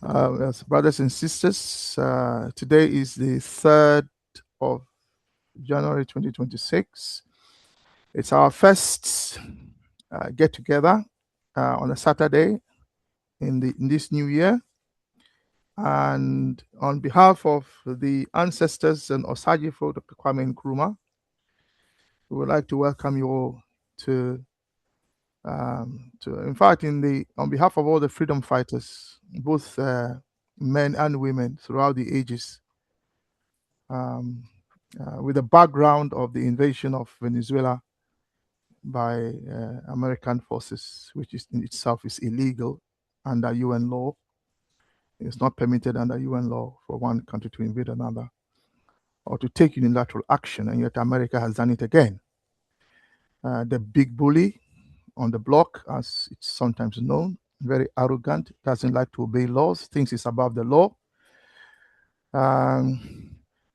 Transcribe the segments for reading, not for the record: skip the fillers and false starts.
Yes, brothers and sisters, today is the 3rd of January 2026. It's our first get together on a Saturday in this new year. And on behalf of the ancestors and Osajifo, Dr. Kwame Nkrumah, we would like to welcome you all in fact, on behalf of all the freedom fighters, both men and women throughout the ages, with the background of the invasion of Venezuela by American forces, which is in itself is illegal under UN law. It's not permitted under UN law for one country to invade another or to take unilateral action, and yet America has done it again. The big bully on the block, as it's sometimes known, very arrogant, doesn't like to obey laws, thinks it's above the law.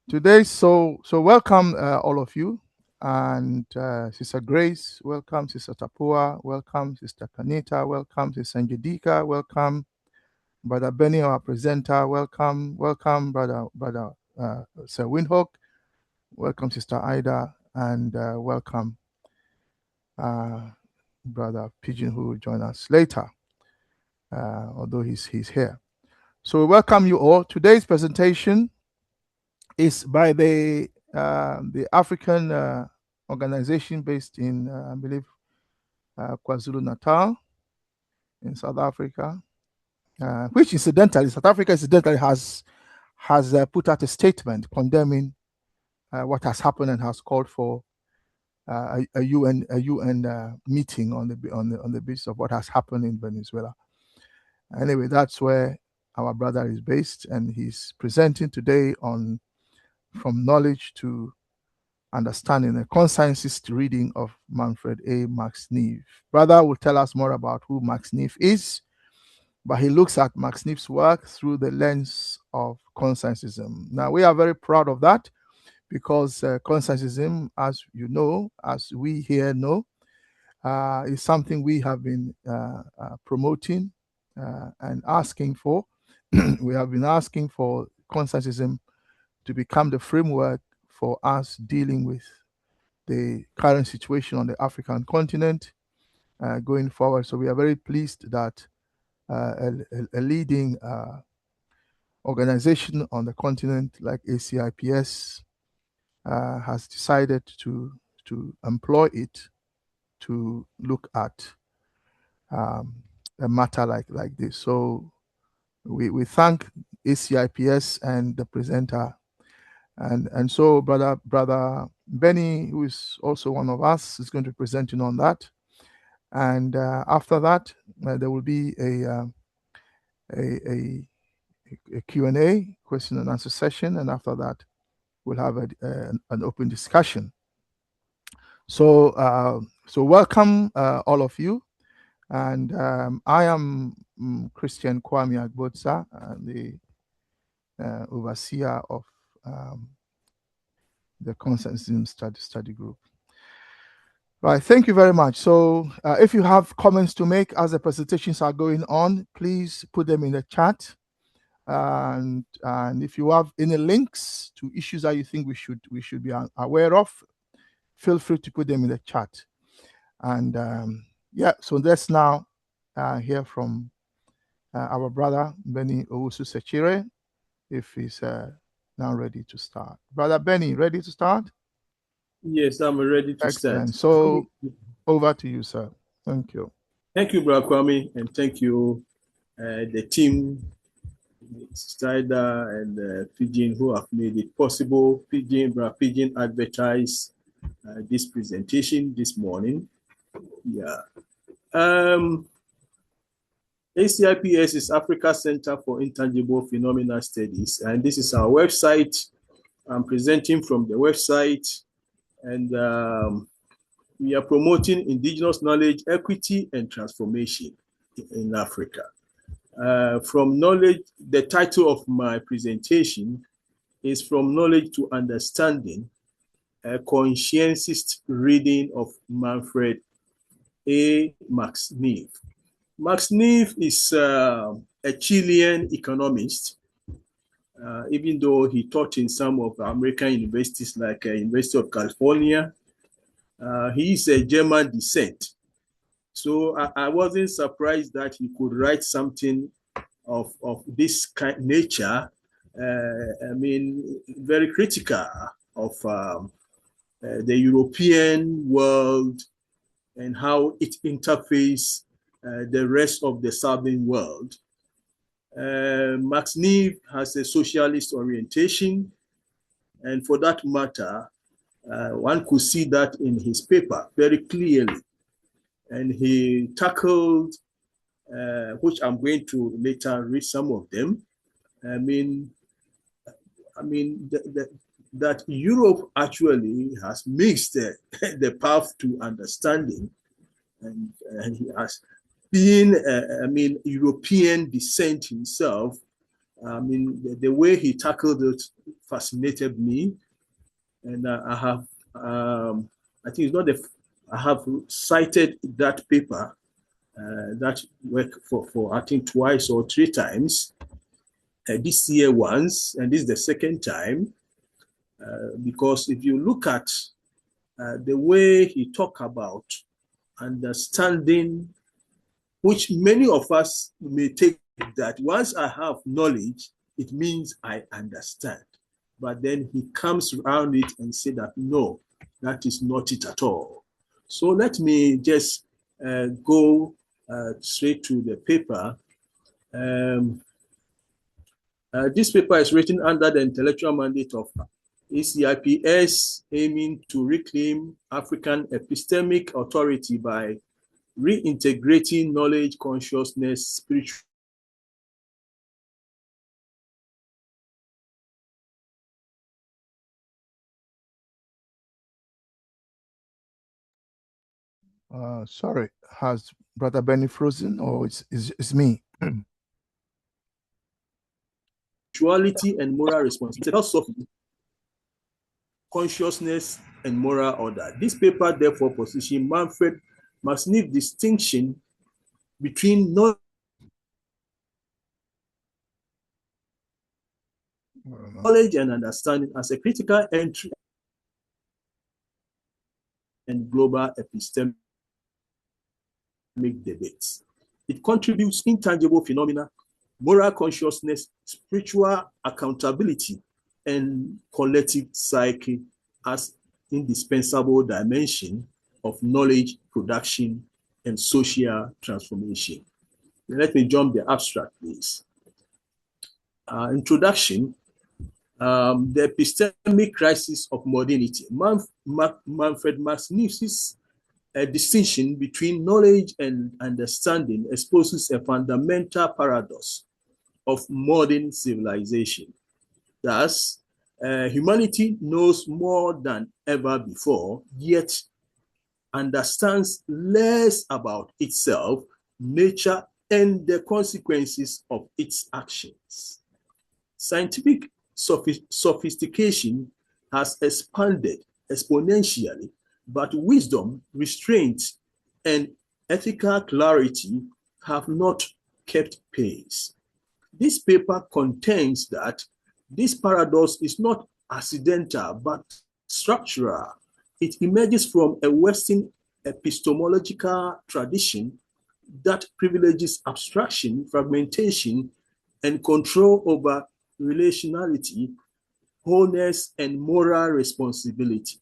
Today, so welcome all of you, and Sister Grace, welcome. Sister Tapua, welcome. Sister Kanita, welcome. Sister Angelica, welcome. Brother Benny, our presenter, welcome. Welcome, Brother Sir Windhoek, welcome. Sister Ida, and welcome Brother Pigeon, who will join us later, although he's here. So we welcome you all. Today's presentation is by the African organization based in, I believe, KwaZulu-Natal in South Africa, which incidentally, South Africa incidentally has put out a statement condemning what has happened and has called for a UN meeting on the basis of what has happened in Venezuela. Anyway, that's where our brother is based, and he's presenting today on From Knowledge to Understanding, a Consciencist reading of Manfred A. Max-Neef. Brother will tell us more about who Max-Neef is, but he looks at Max-Neef's work through the lens of Consciencism. Now, we are very proud of that, because Consciencism, as you know, as we here know, is something we have been promoting and asking for. We have been asking for Consciencism to become the framework for us dealing with the current situation on the African continent going forward. So we are very pleased that a leading organization on the continent like ACIPS has decided to employ it to look at a matter like this. So we thank ACIPS and the presenter, and so brother Benny, who is also one of us, is going to be presenting on that. And after that, there will be a Q&A, question and answer session, and after that, we'll have an open discussion. So welcome all of you, and I am Christian Kwame Agbotsa, the overseer of the Consciencist study group. Right, thank you very much. So if you have comments to make as the presentations are going on, please put them in the chat. And if you have any links to issues that you think we should be aware of, feel free to put them in the chat. And yeah, so let's now hear from our brother Benny Owusu-Sechire, if he's now ready to start. Brother Benny, ready to start? Yes, I'm ready to Excellent. start. So over to you, sir. Thank you. Thank you, Brother Kwame, and thank you, the team, Strider and Pigeon, who have made it possible. Brother Pigeon advertised this presentation this morning. Yeah. ACIPS is Africa Center for Intangible Phenomena Studies, and this is our website. I'm presenting from the website, and we are promoting indigenous knowledge, equity, and transformation in Africa. From knowledge, the title of my presentation is From Knowledge to Understanding, a Consciencist reading of Manfred A. Max-Neef. Max-Neef is a Chilean economist, even though he taught in some of American universities like University of California. He is a German descent. So I wasn't surprised that he could write something of this kind nature. I mean, very critical of the European world and how it interfaces the rest of the Southern world. Max-Neef has a socialist orientation, and for that matter, one could see that in his paper very clearly. And he tackled, which I'm going to later read some of them. I mean, that Europe actually has mixed the path to understanding, and he has been, European descent himself. I mean, the way he tackled it fascinated me, and I have, I think it's not the, I have cited that paper, that work for I think twice or three times. This year once, and this is the second time, because if you look at the way he talked about understanding, which many of us may take that once I have knowledge, it means I understand. But then he comes around it and say that, no, that is not it at all. So let me just go straight to the paper. This paper is written under the intellectual mandate of ECIPS, aiming to reclaim African epistemic authority by reintegrating knowledge, consciousness, spiritual. Sorry, has Brother Benny frozen, or it's me? Spirituality and moral responsibility, philosophy, consciousness, and moral order. This paper therefore positions Manfred Max-Neef's distinction between knowledge and understanding as a critical entry and global epistemic debates. It contributes intangible phenomena, moral consciousness, spiritual accountability, and collective psyche as indispensable dimension of knowledge production and social transformation. Let me jump the abstract, please. Introduction. The epistemic crisis of modernity. Manfred Max-Neef's distinction between knowledge and understanding exposes a fundamental paradox of modern civilization. Thus, humanity knows more than ever before, yet understands less about itself, nature, and the consequences of its actions. Scientific sophistication has expanded exponentially, but wisdom, restraint, and ethical clarity have not kept pace. This paper contains that this paradox is not accidental, but structural. It emerges from a Western epistemological tradition that privileges abstraction, fragmentation, and control over relationality, wholeness, and moral responsibility.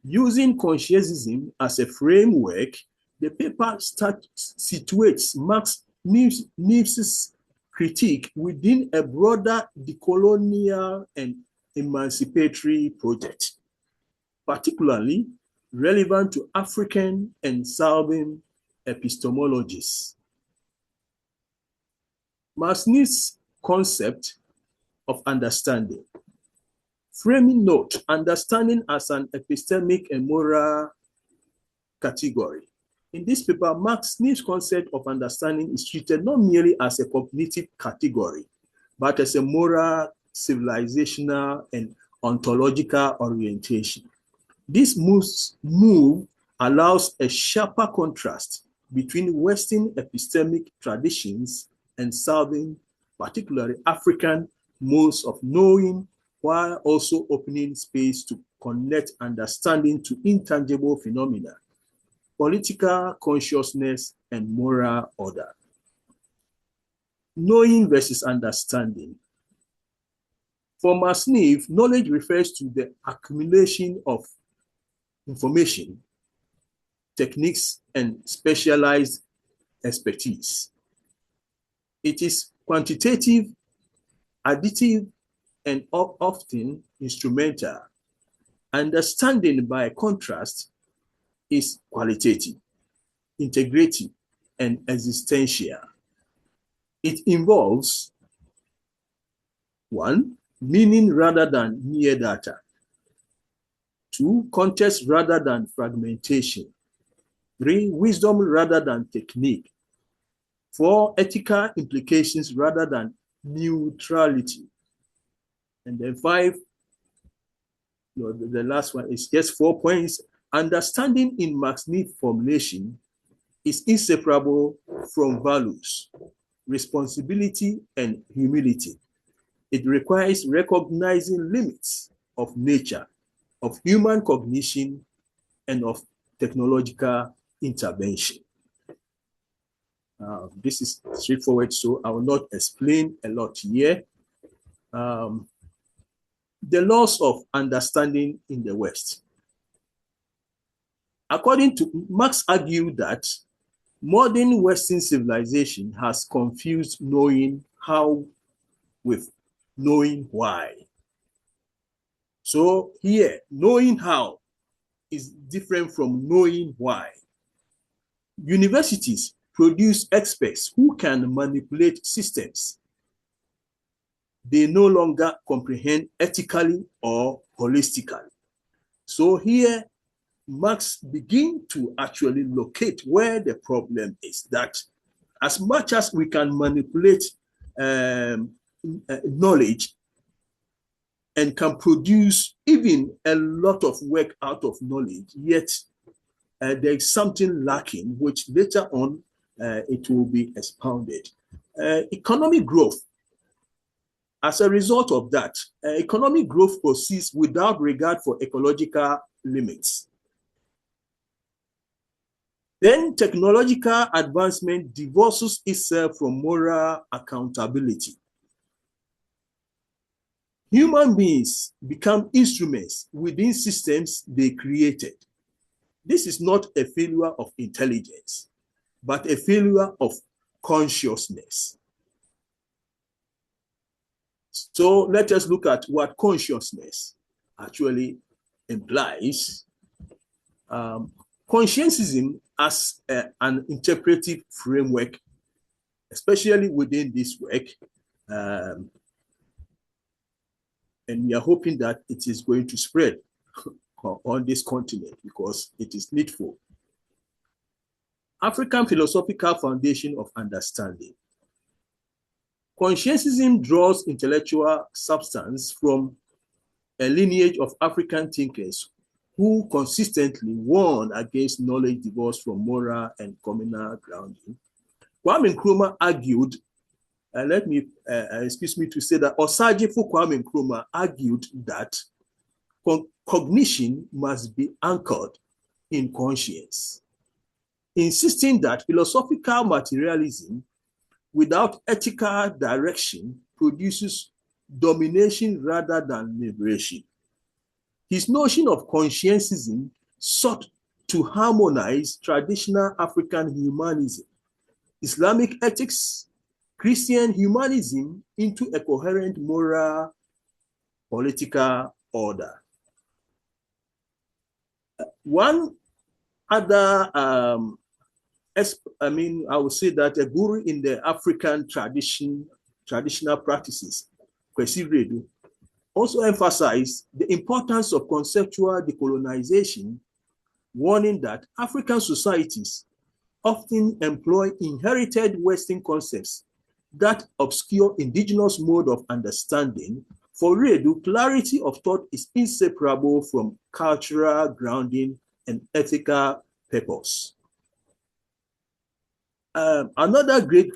Using conscientism as a framework, the paper situates Max-Neef's critique within a broader decolonial and emancipatory project, particularly relevant to African and Southern epistemologies. Max-Neef's concept of understanding. Framing note, understanding as an epistemic and moral category. In this paper, Max-Neef's concept of understanding is treated not merely as a cognitive category, but as a moral, civilizational, and ontological orientation. This move allows a sharper contrast between Western epistemic traditions and Southern, particularly African, modes of knowing, while also opening space to connect understanding to intangible phenomena, political consciousness, and moral order. Knowing versus understanding. For Max-Neef, knowledge refers to the accumulation of information, techniques, and specialized expertise. It is quantitative, additive, and often instrumental. Understanding, by contrast, is qualitative, integrative, and existential. It involves 1. Meaning rather than mere data. 2. Context rather than fragmentation. 3. Wisdom rather than technique. 4. Ethical implications rather than neutrality. And then 5, the last one is just 4 points. Understanding in Max-Neef formulation is inseparable from values, responsibility, and humility. It requires recognizing limits of nature, of human cognition, and of technological intervention. This is straightforward, so I will not explain a lot here. The laws of understanding in the West. According to Marx, argued that modern Western civilization has confused knowing how with knowing why. So here, knowing how is different from knowing why. Universities produce experts who can manipulate systems they no longer comprehend ethically or holistically. So here, Marx begins to actually locate where the problem is, that as much as we can manipulate knowledge and can produce even a lot of work out of knowledge, yet there is something lacking, which later on it will be expounded. Economic growth. As a result of that, economic growth proceeds without regard for ecological limits. Then technological advancement divorces itself from moral accountability. Human beings become instruments within systems they created. This is not a failure of intelligence, but a failure of consciousness. So let us look at what consciousness actually implies. Conscientism as an interpretive framework, especially within this work, and we are hoping that it is going to spread on this continent because it is needful. African philosophical foundation of understanding. Conscientism draws intellectual substance from a lineage of African thinkers who consistently warn against knowledge divorced from moral and communal grounding. Kwame Nkrumah argued, excuse me to say that Osagyefo Kwame Nkrumah argued that cognition must be anchored in conscience, insisting that philosophical materialism without ethical direction produces domination rather than liberation. His notion of conscientism sought to harmonize traditional African humanism, Islamic ethics, Christian humanism into a coherent moral political order. One other I would say that a guru in the African traditional practices, Kwesi Redu, also emphasized the importance of conceptual decolonization, warning that African societies often employ inherited Western concepts that obscure indigenous mode of understanding. For Redu, clarity of thought is inseparable from cultural grounding and ethical purpose. Another great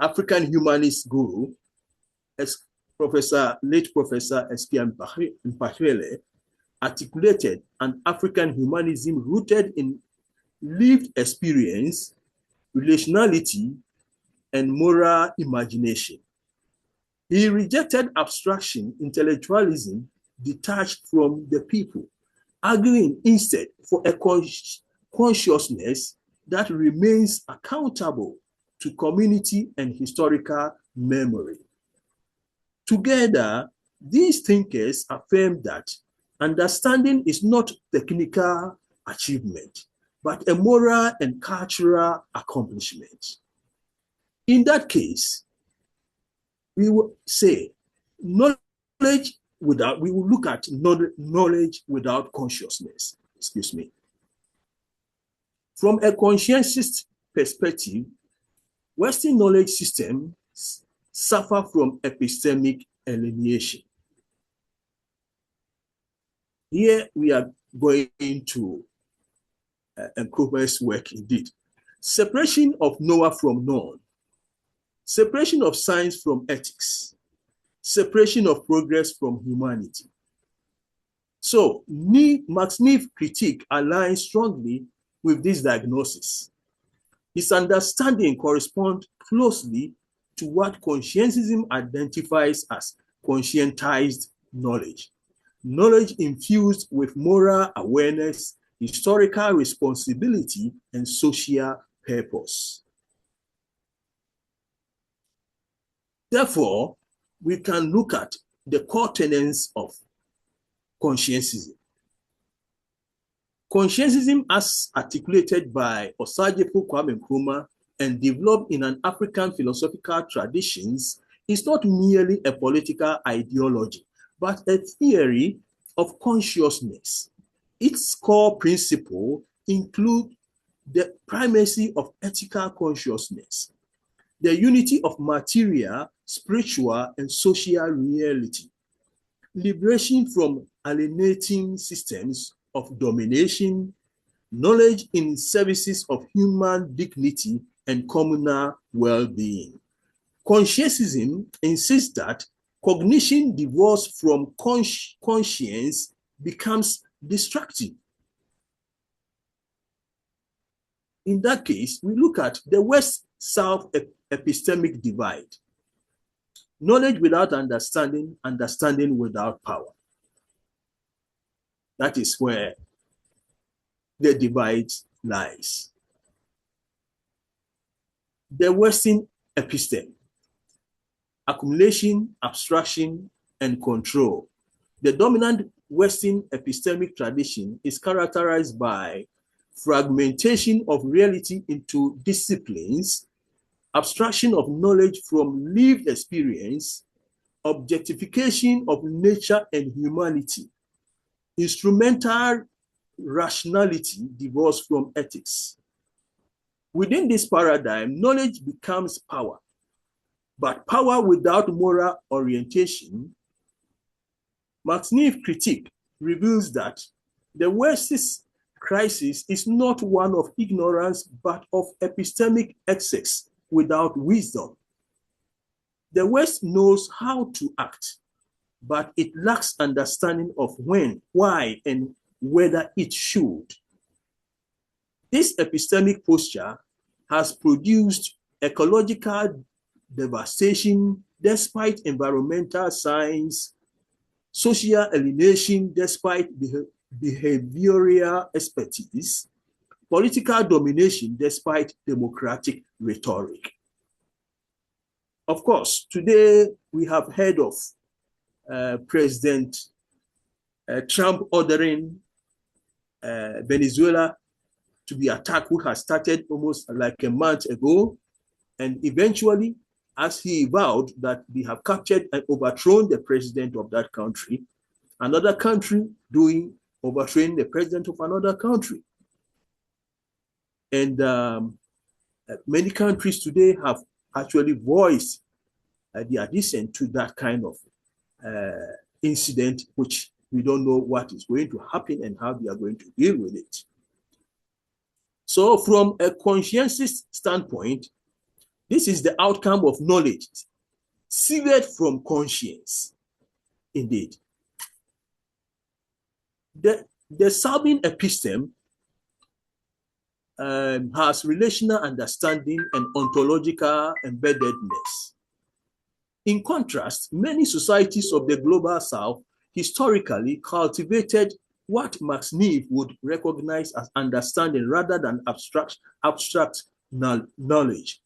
African humanist guru, late Professor S.P. Mpahele, articulated an African humanism rooted in lived experience, relationality, and moral imagination. He rejected abstraction, intellectualism detached from the people, arguing instead for a consciousness that remains accountable to community and historical memory. Together, these thinkers affirm that understanding is not technical achievement, but a moral and cultural accomplishment. In that case, we will say knowledge without, we will look at knowledge without consciousness, excuse me. From a conscientist perspective, Western knowledge systems suffer from epistemic alienation. Here we are going into Nkrumah's work indeed. Separation of knower from known, separation of science from ethics, separation of progress from humanity. So Max-Neef critique aligns strongly with this diagnosis. His understanding corresponds closely to what Conscientism identifies as conscientized knowledge. Knowledge infused with moral awareness, historical responsibility, and social purpose. Therefore, we can look at the core tenets of Conscientism. Conscientism, as articulated by Osagyefo Kwame Nkrumah and developed in an African philosophical traditions, is not merely a political ideology, but a theory of consciousness. Its core principle include the primacy of ethical consciousness, the unity of material, spiritual, and social reality, liberation from alienating systems of domination, knowledge in services of human dignity and communal well-being. Conscientism insists that cognition divorced from conscience becomes destructive. In that case, we look at the West-South epistemic divide. Knowledge without understanding, understanding without power. That is where the divide lies. The Western episteme, accumulation, abstraction, and control. The dominant Western epistemic tradition is characterized by fragmentation of reality into disciplines, abstraction of knowledge from lived experience, objectification of nature and humanity, instrumental rationality divorced from ethics. Within this paradigm, knowledge becomes power, but power without moral orientation. Max-Neef critique reveals that the West's crisis is not one of ignorance, but of epistemic excess without wisdom. The West knows how to act, but it lacks understanding of when, why, and whether it should. This epistemic posture has produced ecological devastation despite environmental science, social alienation despite behavioral expertise, political domination despite democratic rhetoric. Of course, today we have heard of President Trump ordering Venezuela to be attacked, who has started almost like a month ago. And eventually, as he vowed that they have captured and overthrown the president of that country, another country overthrowing the president of another country. And many countries today have actually voiced their dissent to that kind of incident, which we don't know what is going to happen and how they are going to deal with it. So from a conscientist standpoint, this is the outcome of knowledge severed from conscience. Indeed. The Sabine episteme has relational understanding and ontological embeddedness. In contrast, many societies of the global south historically cultivated what Max-Neef would recognize as understanding rather than abstract knowledge.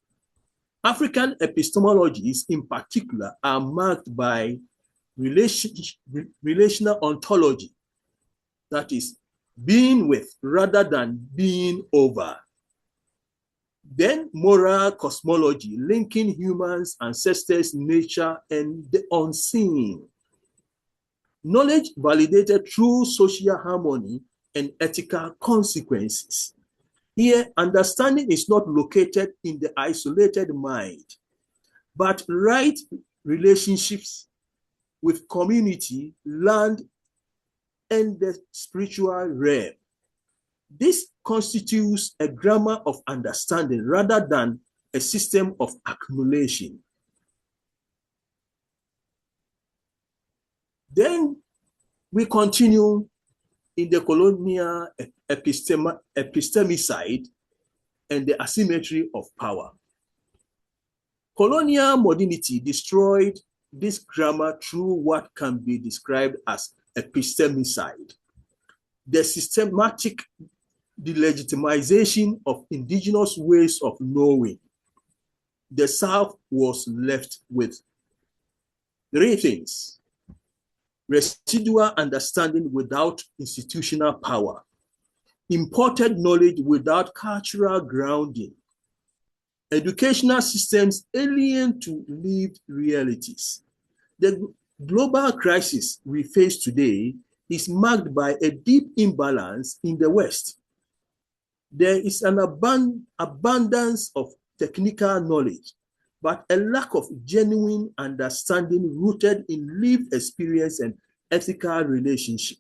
African epistemologies in particular are marked by relational ontology, that is, being with rather than being over. Then moral cosmology, linking humans, ancestors, nature, and the unseen. Knowledge validated through social harmony and ethical consequences. Here, understanding is not located in the isolated mind, but right relationships with community, land, and the spiritual realm. This constitutes a grammar of understanding rather than a system of accumulation. Then we continue in the colonial epistemicide and the asymmetry of power. Colonial modernity destroyed this grammar through what can be described as epistemicide, the systematic delegitimization of indigenous ways of knowing. The South was left with three things: residual understanding without institutional power, imported knowledge without cultural grounding, educational systems alien to lived realities. The global crisis we face today is marked by a deep imbalance in the West. There is an abundance of technical knowledge, but a lack of genuine understanding rooted in lived experience and ethical relationship.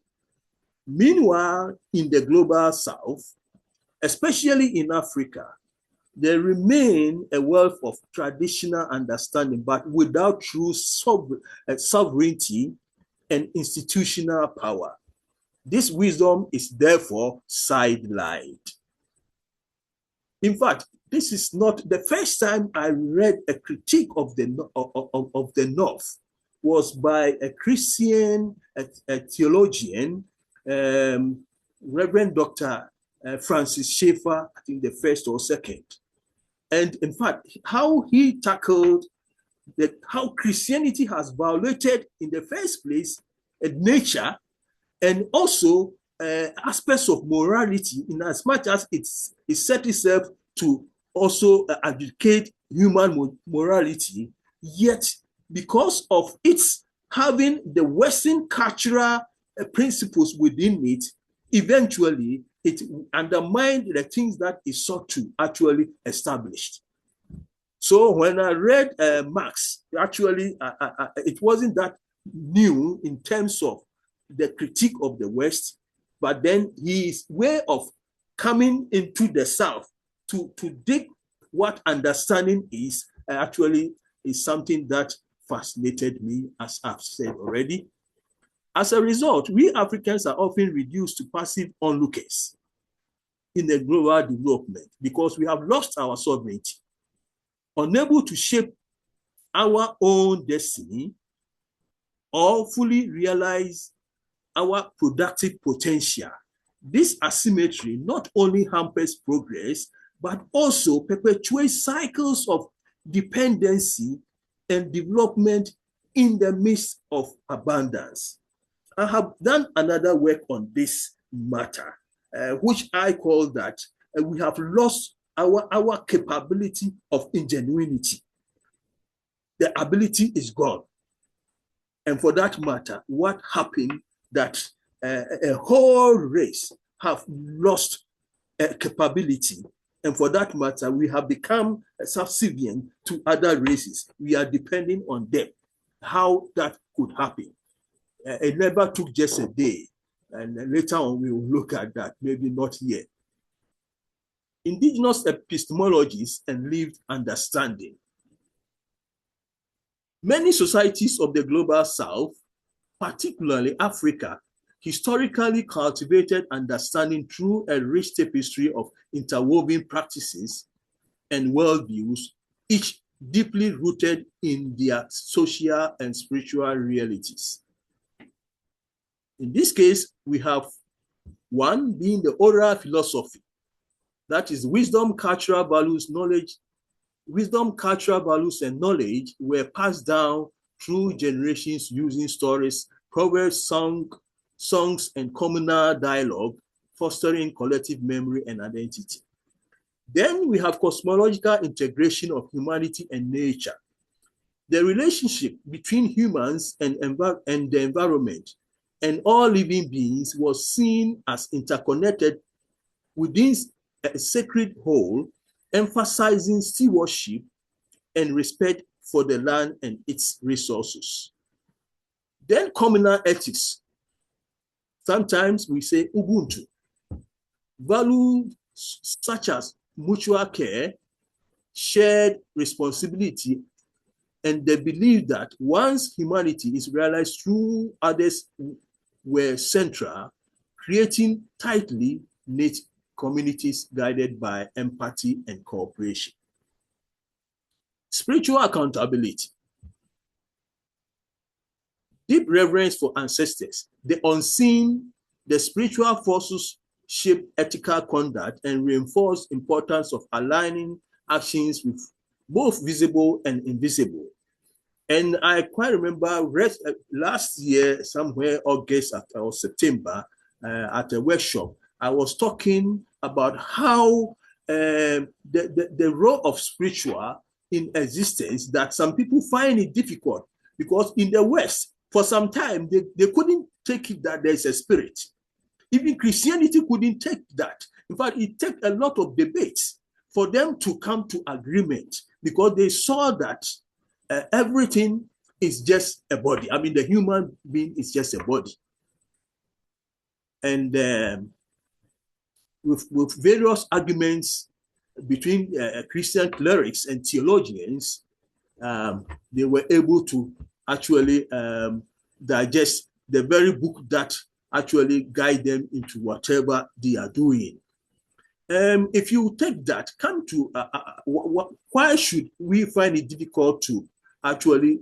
Meanwhile, in the global South, especially in Africa, there remain a wealth of traditional understanding, but without true sovereignty and institutional power. This wisdom is therefore sidelined. In fact, this is not the first time I read a critique of the North. Was by a Christian a theologian, Reverend Dr. Francis Schaeffer, I think the first or second. And in fact, how he tackled that, how Christianity has violated in the first place nature and also aspects of morality, in as much as it set itself to also advocate human morality, yet because of its having the Western cultural principles within it, eventually it undermined the things that it sought to actually establish. So when I read Marx, actually, it wasn't that new in terms of the critique of the West, but then his way of coming into the South to dig what understanding is actually is something that fascinated me, as I've said already. As a result, we Africans are often reduced to passive onlookers in the global development because we have lost our sovereignty, unable to shape our own destiny or fully realize our productive potential. This asymmetry not only hampers progress, but also perpetuates cycles of dependency and development in the midst of abundance. I have done another work on this matter, which I call that we have lost our capability of ingenuity. The ability is gone. And for that matter, what happened that a whole race have lost capability. And for that matter, we have become subservient to other races. We are depending on them. How that could happen. It never took just a day. And later on, we will look at that, maybe not yet. indigenous epistemologies, and lived understanding. Many societies of the global south, particularly Africa, historically cultivated understanding through a rich tapestry of interwoven practices and worldviews, each deeply rooted in their social and spiritual realities. In this case, we have one being the oral philosophy, that is wisdom, cultural values, knowledge. Wisdom, cultural values, and knowledge were passed down through generations using stories, proverbs, songs, and communal dialogue, fostering collective memory and identity. Then we have cosmological integration of humanity and nature. The relationship between humans and the environment and all living beings was seen as interconnected within a sacred whole, emphasizing stewardship and respect for the land and its resources. Then communal ethics. Sometimes we say Ubuntu. Values such as mutual care, shared responsibility, and the belief that once humanity is realized through others were central, creating tightly knit communities guided by empathy and cooperation. Spiritual accountability. Deep reverence for ancestors, the unseen, the spiritual forces shape ethical conduct and reinforce importance of aligning actions with both visible and invisible. And I quite remember last year, somewhere August or September, at a workshop, I was talking about how the role of spiritual in existence, that some people find it difficult because in the West, for some time, they couldn't take it that there's a spirit. Even Christianity couldn't take that. In fact, it took a lot of debates for them to come to agreement because they saw that everything is just a body. I mean, the human being is just a body. And with various arguments between Christian clerics and theologians, they were able to actually digest the very book that actually guide them into whatever they are doing. If you take that, come to why should we find it difficult to actually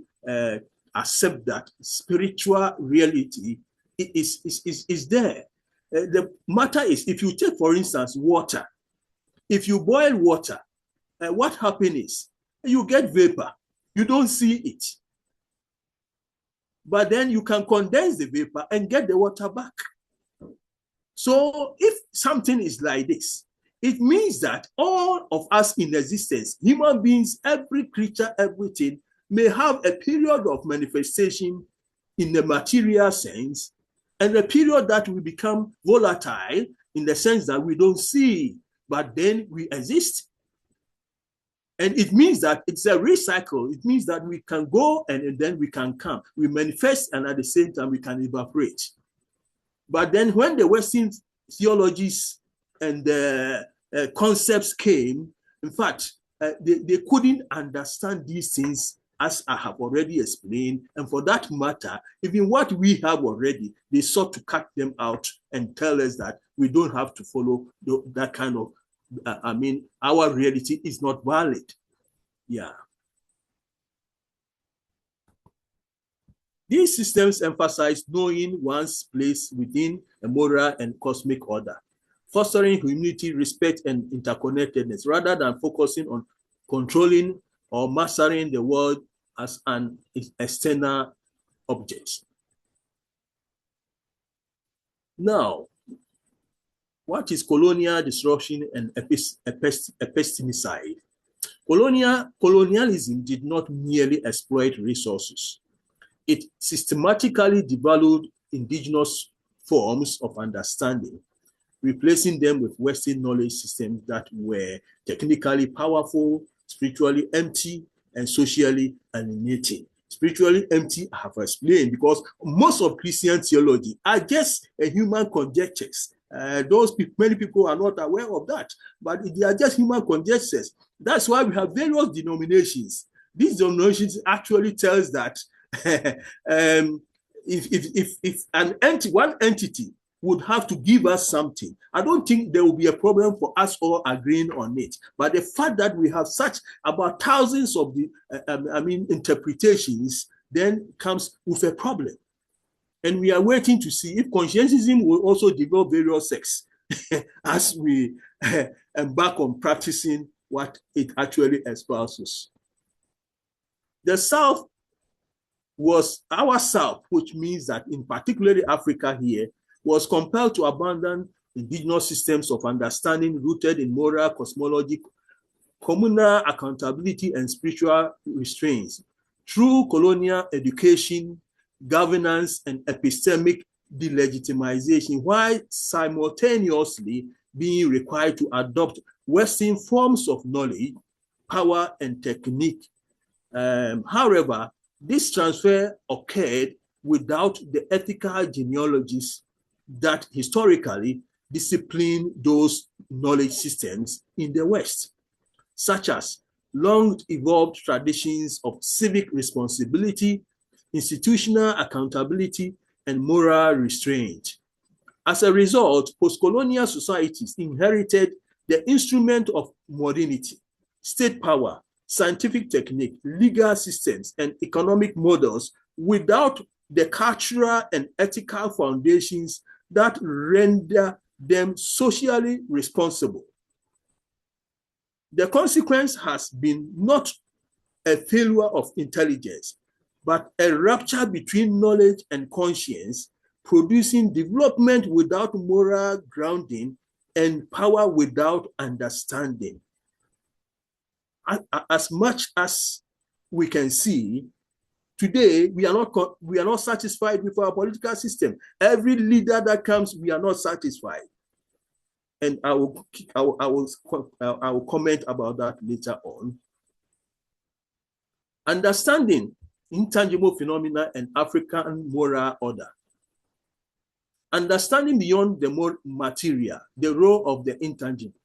accept that spiritual reality is there? The matter is, if you take, for instance, water, if you boil water, what happens is you get vapor. You don't see it. But then you can condense the vapor and get the water back. So if something is like this, it means that all of us in existence, human beings, every creature, everything, may have a period of manifestation in the material sense, and a period that will become volatile in the sense that we don't see, but then we exist. And it means that it's a recycle. It means that we can go and then we can come. We manifest and at the same time we can evaporate. But then when the Western theologies and the concepts came, in fact, they couldn't understand these things as I have already explained. And for that matter, even what we have already, they sought to cut them out and tell us that we don't have to follow that kind of, our reality is not valid. Yeah. These systems emphasize knowing one's place within a moral and cosmic order, fostering humility, respect, and interconnectedness, rather than focusing on controlling or mastering the world as an external object. Now, what is colonial disruption and epistemicide? Colonialism did not merely exploit resources. It systematically devalued indigenous forms of understanding, replacing them with Western knowledge systems that were technically powerful, spiritually empty, and socially alienating. Spiritually empty, I have explained, because most of Christian theology are just human conjectures. Many people are not aware of that, but they are just human conjectures. That's why we have various denominations. These denominations actually tells that if one entity would have to give us something, I don't think there will be a problem for us all agreeing on it. But the fact that we have such about thousands of the interpretations then comes with a problem. And we are waiting to see if conscientism will also develop various sects as we embark on practicing what it actually espouses. The South was our South, which means that in particularly Africa here, was compelled to abandon indigenous systems of understanding rooted in moral cosmology, communal accountability, and spiritual restraints through colonial education, governance, and epistemic delegitimization, while simultaneously being required to adopt Western forms of knowledge, power, and technique. However, this transfer occurred without the ethical genealogies that historically discipline those knowledge systems in the West, such as long-evolved traditions of civic responsibility, institutional accountability, and moral restraint. As a result, post-colonial societies inherited the instrument of modernity, state power, scientific technique, legal systems, and economic models without the cultural and ethical foundations that render them socially responsible. The consequence has been not a failure of intelligence, but a rupture between knowledge and conscience, producing development without moral grounding and power without understanding. As much as we can see, today we are not satisfied with our political system. Every leader that comes, we are not satisfied. And I will comment about that later on. Understanding intangible phenomena and African moral order. Understanding beyond the more material, the role of the intangible.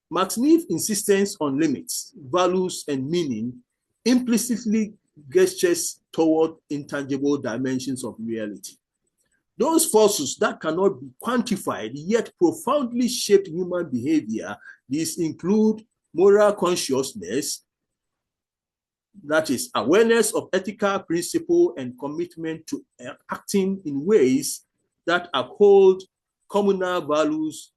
Max-Neef's insistence on limits, values, and meaning implicitly gestures toward intangible dimensions of reality. Those forces that cannot be quantified yet profoundly shape human behavior. These include moral consciousness, that is, awareness of ethical principle and commitment to acting in ways that uphold communal values,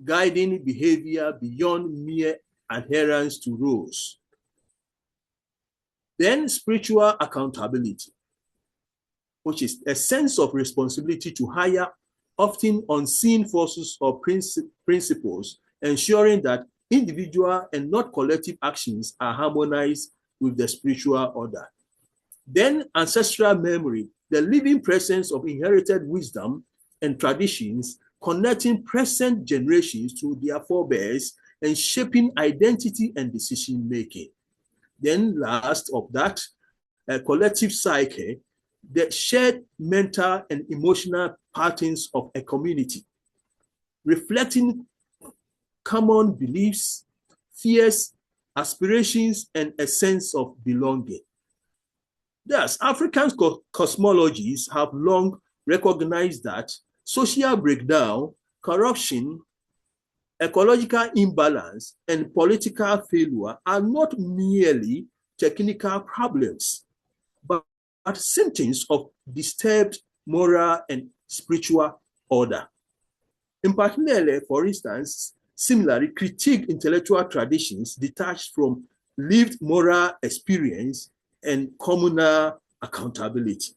guiding behavior beyond mere adherence to rules. Then spiritual accountability, which is a sense of responsibility to higher, often unseen forces or principles, ensuring that individual and not collective actions are harmonized with the spiritual order. Then ancestral memory, the living presence of inherited wisdom and traditions, connecting present generations to their forebears and shaping identity and decision-making. Then last of that, a collective psyche, the shared mental and emotional patterns of a community, reflecting common beliefs, fears, aspirations, and a sense of belonging. Thus, African cosmologies have long recognized that social breakdown, corruption, ecological imbalance, and political failure are not merely technical problems, but symptoms of disturbed moral and spiritual order. In particular, for instance, similarly, critique intellectual traditions detached from lived moral experience and communal accountability.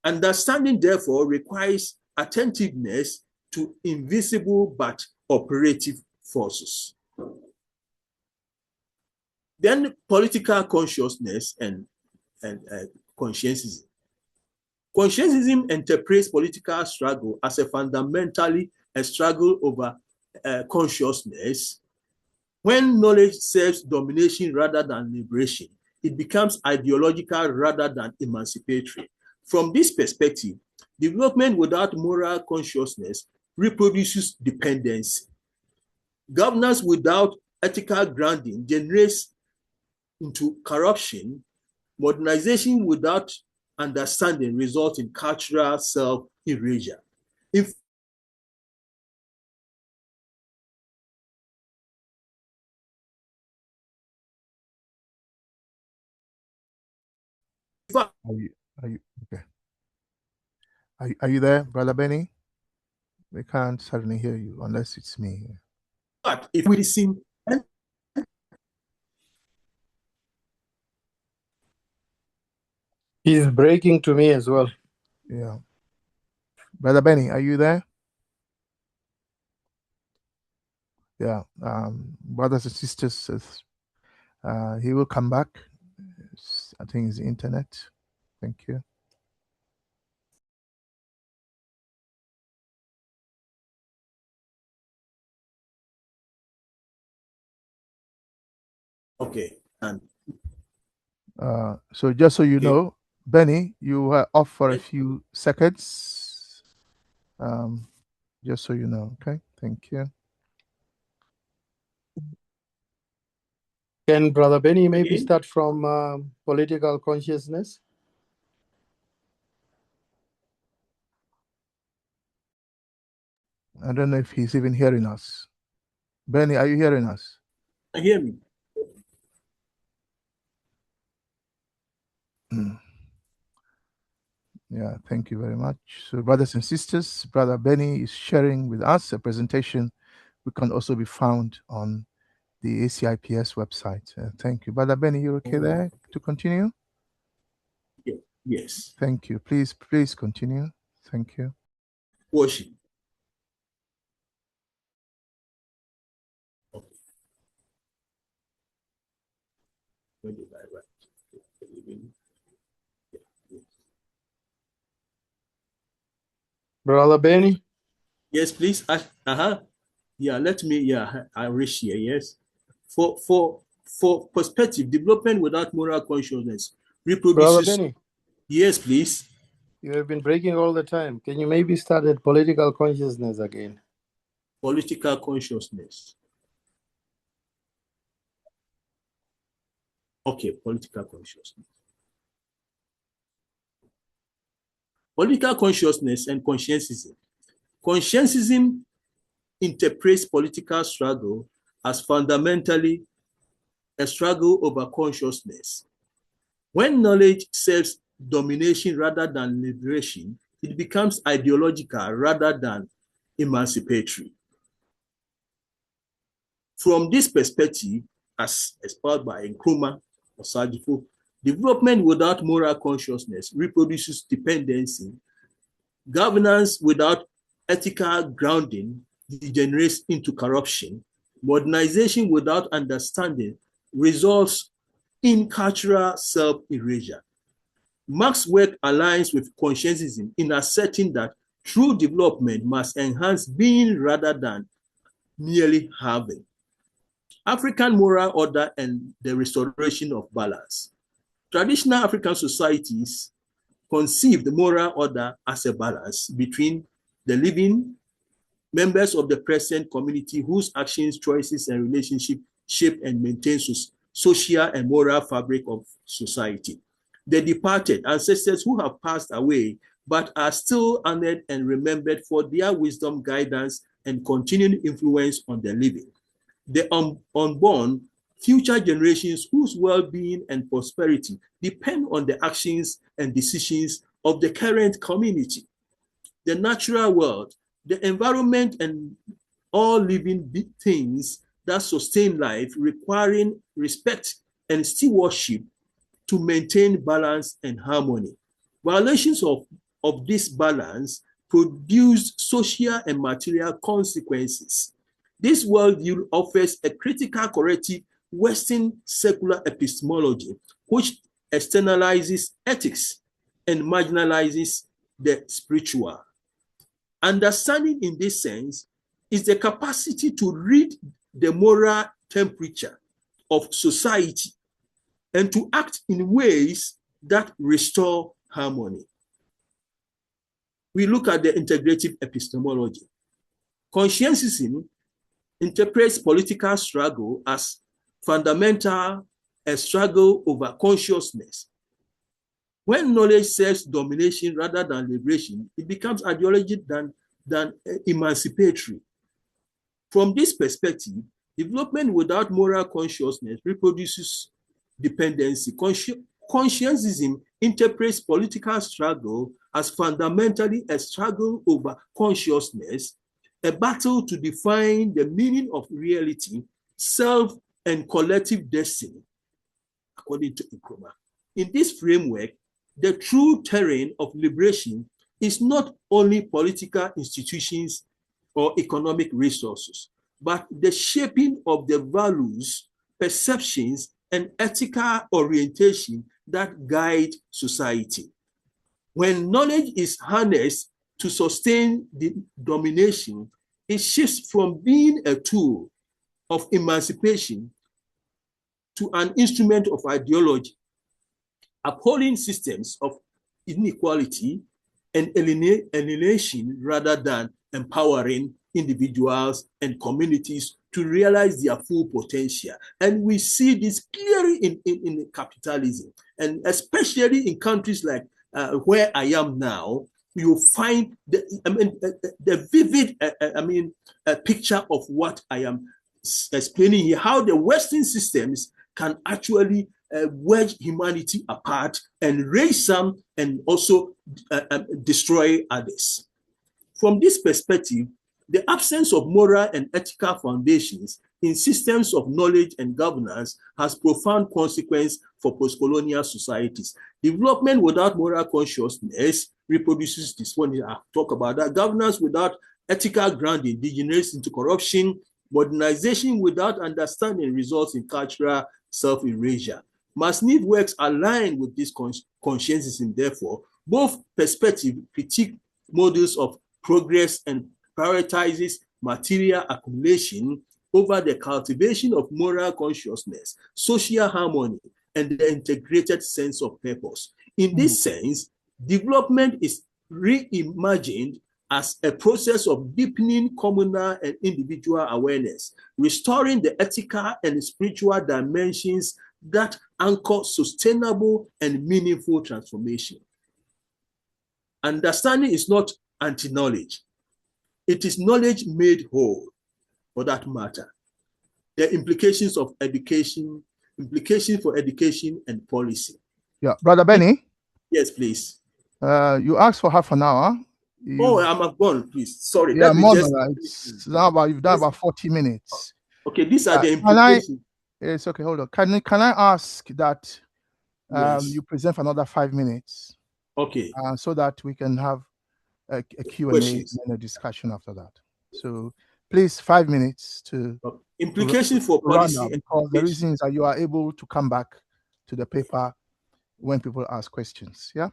Understanding, therefore, requires attentiveness to invisible but operative forces. Then political consciousness and conscientism. Conscientism interprets political struggle as a fundamentally a struggle over consciousness. When knowledge serves domination rather than liberation, it becomes ideological rather than emancipatory. From this perspective, development without moral consciousness reproduces dependency. Governance without ethical grounding generates into corruption. Modernization without understanding results in cultural self-erasure. In fact, Are you okay? Are you there, Brother Benny? We can't suddenly hear you unless it's me. if we see, He's breaking to me as well. Yeah. Brother Benny, are you there? Yeah. Brothers and sisters, he will come back. I think it's the internet. Thank you. okay, and So just so you okay. know, Benny, you are off for a few seconds. Just so you know, okay? Thank you. Can Brother Benny maybe Again? start from political consciousness? I don't know if he's even hearing us. Benny, are you hearing us? Hear me? Yeah, thank you very much. So, brothers and sisters, Brother Benny is sharing with us a presentation which can also be found on the ACIPS website. Thank you. Brother Benny, you okay there to continue? Yeah. Yes. Thank you. Please continue. Thank you. Worship. Okay. Where did I write? Brother Benny? Yes, please. Yeah, let me, I reach here, yes. For perspective, development without moral consciousness Brother reproduces. Benny, Yes, please. you have been breaking all the time. Can you maybe start at political consciousness again? Political consciousness. Okay, political consciousness. Political consciousness and conscientism. Conscientism interprets political struggle as fundamentally a struggle over consciousness. When knowledge serves domination rather than liberation, it becomes ideological rather than emancipatory. From this perspective, as espoused by Nkrumah or Sadifo, development without moral consciousness reproduces dependency. Governance without ethical grounding degenerates into corruption. Modernization without understanding results in cultural self-erasure. Marx's work aligns with conscientism in asserting that true development must enhance being rather than merely having. African moral order and the restoration of balance. Traditional African societies conceive the moral order as a balance between the living members of the present community whose actions, choices, and relationships shape and maintain social and moral fabric of society. The departed, ancestors who have passed away but are still honored and remembered for their wisdom, guidance, and continuing influence on the living. The unborn, future generations whose well-being and prosperity depend on the actions and decisions of the current community. The natural world, the environment, and all living things that sustain life, requiring respect and stewardship to maintain balance and harmony. Violations of this balance produce social and material consequences. This worldview offers a critical corrective Western secular epistemology, which externalizes ethics and marginalizes the spiritual. Understanding in this sense is the capacity to read the moral temperature of society and to act in ways that restore harmony. We look at the integrative epistemology. Consciencism interprets political struggle as fundamental a struggle over consciousness. When knowledge serves domination rather than liberation, it becomes ideology than emancipatory. From this perspective, development without moral consciousness reproduces dependency. Conscientism interprets political struggle as fundamentally a struggle over consciousness, a battle to define the meaning of reality, self, and collective destiny, according to Nkrumah. In this framework, the true terrain of liberation is not only political institutions or economic resources, but the shaping of the values, perceptions, and ethical orientation that guide society. When knowledge is harnessed to sustain the domination, it shifts from being a tool of emancipation to an instrument of ideology, upholding systems of inequality and alienation rather than empowering individuals and communities to realize their full potential. And we see this clearly in capitalism, and especially in countries like where I am now. You find the vivid picture of what I am explaining here, how the Western systems can actually wedge humanity apart and raise some and also destroy others. From this perspective, the absence of moral and ethical foundations in systems of knowledge and governance has profound consequences for post-colonial societies. Development without moral consciousness reproduces this one. I talk about that. Governance without ethical grounding degenerates into corruption. Modernization without understanding results in cultural self-erasure. Max-Neef works align with this conscientism. Therefore, both perspectives critique models of progress and prioritizes material accumulation over the cultivation of moral consciousness, social harmony, and the integrated sense of purpose. In this sense, development is reimagined as a process of deepening communal and individual awareness, restoring the ethical and spiritual dimensions that anchor sustainable and meaningful transformation. Understanding is not anti-knowledge. It is knowledge made whole, for that matter. The implications of education, implications for education and policy. Yeah, Brother Benny. Yes, please. You asked for half an hour. I'm gone, please. Sorry. Yeah, more than that. You've done about 40 minutes. Okay, these are the implications. It's okay, hold on. Can I ask that Yes. you present for another 5 minutes? Okay. So that we can have a Q&A and a discussion after that. So please, 5 minutes to implications for policy. Because the reason is that you are able to come back to the paper when people ask questions. Yeah.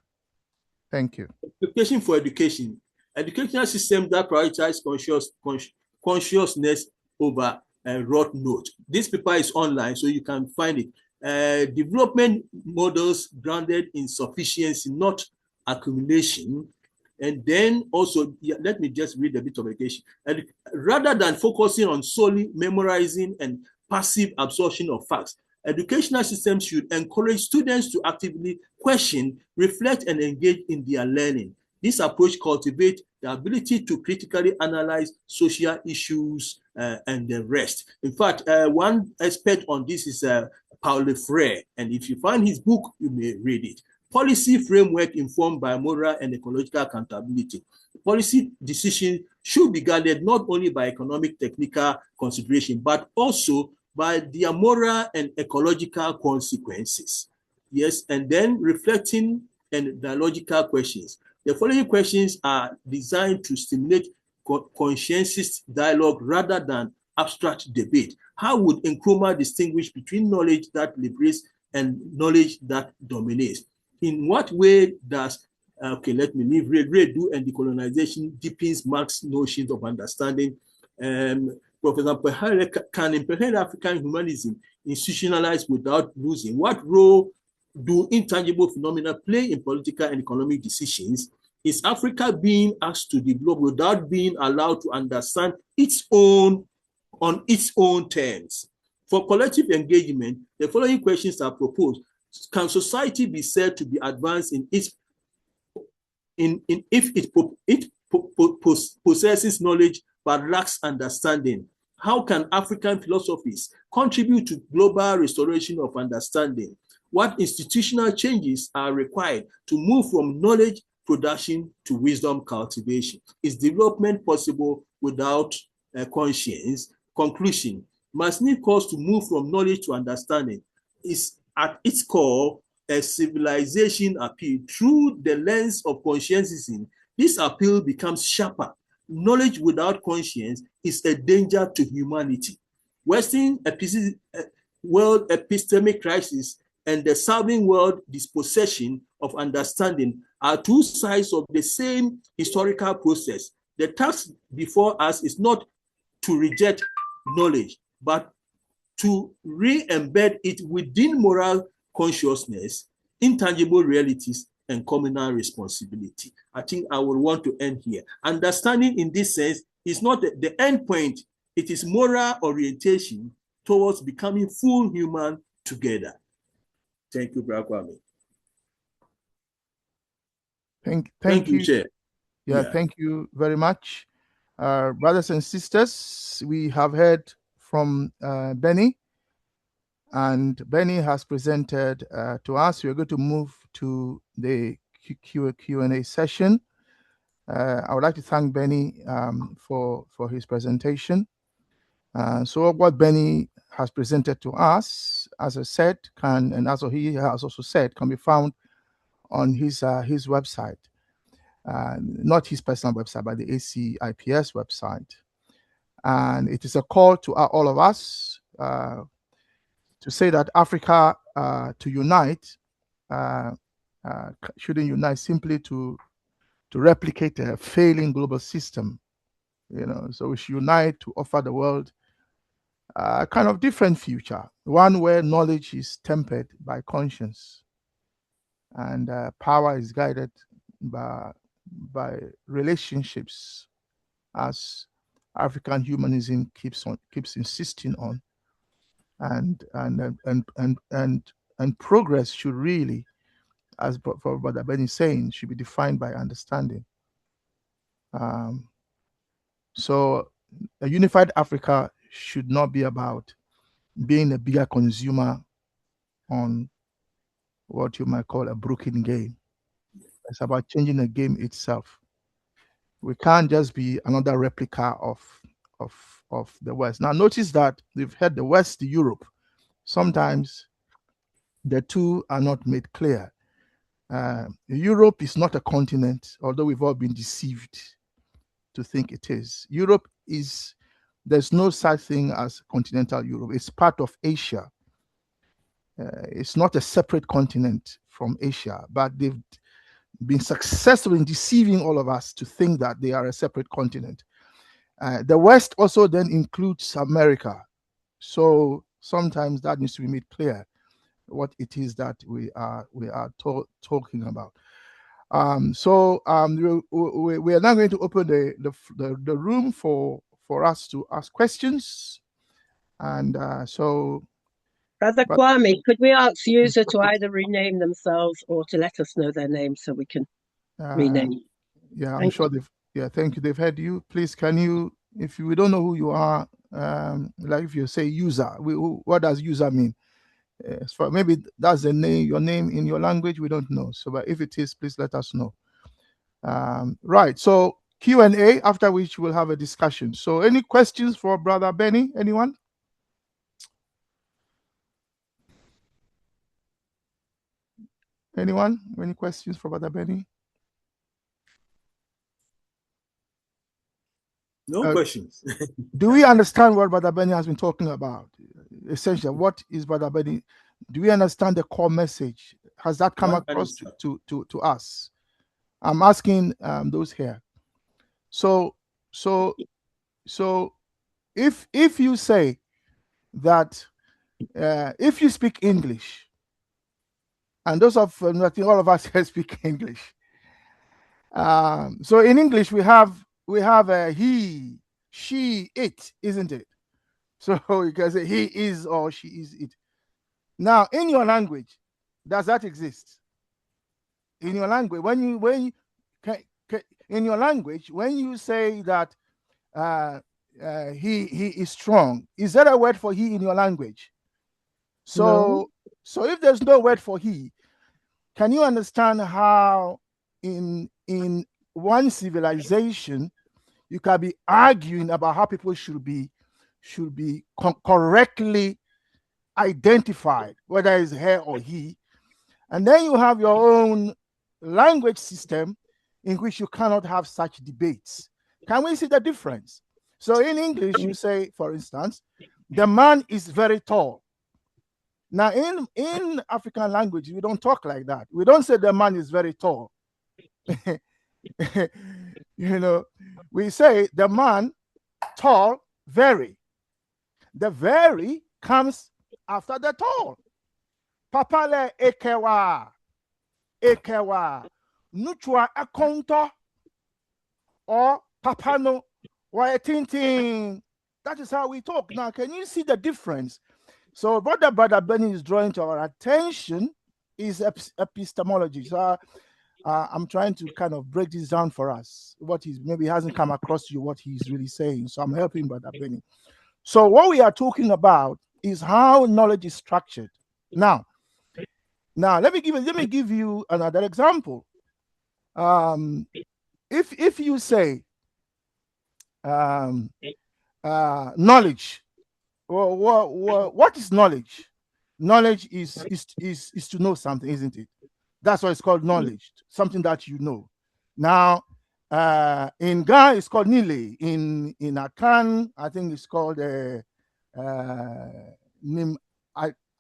Thank you. Implication for education. Educational system that prioritize consciousness over rote note. This paper is online, so you can find it. Development models grounded in sufficiency, not accumulation. And then also, let me just read a bit of education. And rather than focusing on solely memorizing and passive absorption of facts, educational systems should encourage students to actively question, reflect, and engage in their learning. This approach cultivates the ability to critically analyze social issues and the rest. In fact, one expert on this is Paulo Freire, and if you find his book, you may read it. Policy framework informed by moral and ecological accountability. Policy decisions should be guided not only by economic technical consideration, but also by their moral and ecological consequences. Yes, and then reflecting and dialogical questions. The following questions are designed to stimulate conscientist dialogue rather than abstract debate. How would Nkrumah distinguish between knowledge that liberates and knowledge that dominates? In what way does, let me leave Ray do and decolonization deepens Marx's notions of understanding? Professor Pehare, can implement African humanism institutionalize without losing? What role do intangible phenomena play in political and economic decisions? Is Africa being asked to develop without being allowed to understand its own on its own terms? For collective engagement, the following questions are proposed. Can society be said to be advanced in its if it possesses knowledge but lacks understanding? How can African philosophies contribute to global restoration of understanding? What institutional changes are required to move from knowledge production to wisdom cultivation? Is development possible without conscience? Conclusion: Max-Neef calls to move from knowledge to understanding is at its core a civilization appeal. Through the lens of conscientism, this appeal becomes sharper. Knowledge without conscience is a danger to humanity. Western world epistemic crisis and the Southern world dispossession of understanding are two sides of the same historical process. The task before us is not to reject knowledge, but to re-embed it within moral consciousness, intangible realities, and communal responsibility. I think I will want to end here. Understanding in this sense is not the end point, it is moral orientation towards becoming full human together. Thank you, Brother Kwame. Thank you, Chair. Yeah, thank you very much. Brothers and sisters, we have heard from Benny, and Benny has presented to us. We're going to move to the Q&A session. I would like to thank Benny for his presentation. So what Benny has presented to us, as I said, and as he has also said, can be found on his website. Not his personal website, but the ACIPS website. And it is a call to all of us to say that Africa to unite shouldn't unite simply to replicate a failing global system. So we should unite to offer the world a kind of different future, one where knowledge is tempered by conscience and power is guided by relationships, as African humanism keeps insisting on, and progress should really, as Brother Ben is saying, should be defined by understanding. So a unified Africa should not be about being a bigger consumer on what you might call a broken game. It's about changing the game itself. We can't just be another replica of the West. Now, notice that we've had the West, the Europe. Sometimes the two are not made clear. Europe is not a continent, although we've all been deceived to think it is. Europe is, there's no such thing as continental Europe. It's part of Asia. It's not a separate continent from Asia, but they've been successful in deceiving all of us to think that they are a separate continent. The West also then includes America. So sometimes that needs to be made clear what it is that we are talking about. We are now going to open the room for us to ask questions. And Brother Kwame, could we ask user to either rename themselves or to let us know their name so we can rename? Yeah, I'm sure they've. Yeah, thank you. They've heard you. Please, can you, if we don't know who you are, like if you say user, what does user mean? Maybe that's the name, your name in your language. We don't know. So, but if it is, please let us know. Right. So Q&A, after which we'll have a discussion. So, any questions for Brother Benny? Anyone? Anyone? Any questions for Brother Benny? No questions. Do we understand what Brother Benny has been talking about? Essentially, what is Brother Benny? Do we understand the core message? Has that come across to us? I'm asking those here. So if you say that if you speak English, and those of I think all of us here speak English, So in English, we have a he, she, it, isn't it? So you can say he is or she is it. Now, in your language, does that exist? In your language, in your language, when you say that he is strong, is there a word for he in your language? So No. so if there's no word for he, can you understand how in one civilization you can be arguing about how people should be correctly identified, whether it's her or he, and then you have your own language system in which you cannot have such debates? Can we see the difference? So in English, you say, for instance, the man is very tall. Now, in African language, we don't talk like that. We don't say the man is very tall. You know, we say the man tall, very. The very comes after the tall. Papale ekewa, nuchwa akonto, or papano, or a tintin. That is how we talk. Now, can you see the difference? So what Brother Benny is drawing to our attention is epistemology. So I'm trying to kind of break this down for us. What he's maybe hasn't come across to you, what he's really saying. So I'm helping Brother Benny. So what we are talking about is how knowledge is structured. Now let me give you another example. If you say knowledge, what is knowledge? Knowledge is to know something, isn't it? That's why it's called knowledge, something that you know. Now, in Ga, it's called Nile. In Akan, I think it's called Nim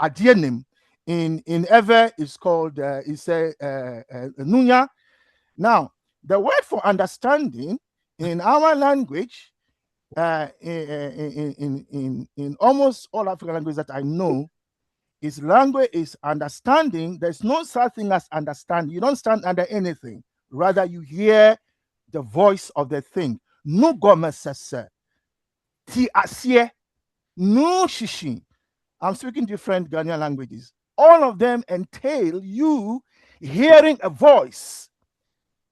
Adienim. In Ever, it's called Nunya. Now, the word for understanding in our language, in almost all African languages that I know, language is understanding. There's no such thing as understanding. You don't stand under anything. Rather, you hear the voice of the thing. No gomesese, ti asie, no shishin. I'm speaking different Ghanaian languages. All of them entail you hearing a voice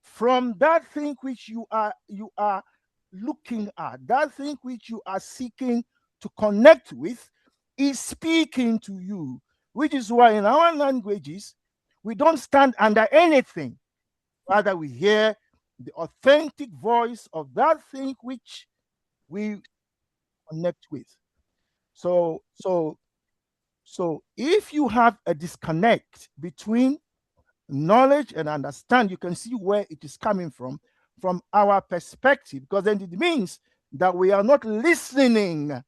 from that thing which you are looking at, that thing which you are seeking to connect with is speaking to you, which is why in our languages, we don't stand under anything. Rather, we hear the authentic voice of that thing which we connect with. So if you have a disconnect between knowledge and understand, you can see where it is coming from our perspective, because then it means that we are not listening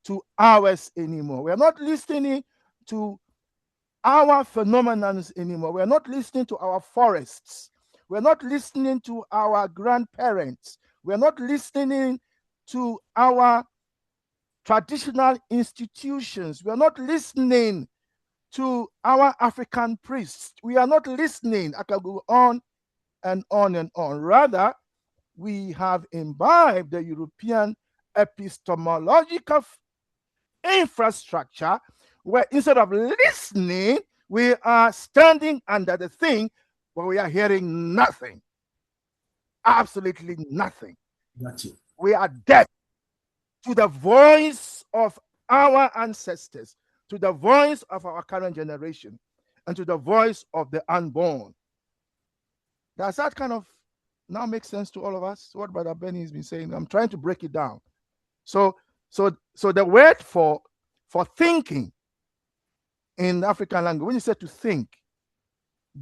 to ours anymore. We are not listening to our phenomena anymore. We are not listening to our forests. We are not listening to our grandparents. We are not listening to our traditional institutions. We are not listening to our African priests. We are not listening. I can go on and on and on. Rather, we have imbibed the European epistemological infrastructure where instead of listening, we are standing under the thing, but we are hearing nothing. Absolutely nothing. Gotcha. We are deaf to the voice of our ancestors, to the voice of our current generation, and to the voice of the unborn. Does that kind of now make sense to all of us? What Brother Benny has been saying. I'm trying to break it down. So the word for thinking in African language, when you say to think,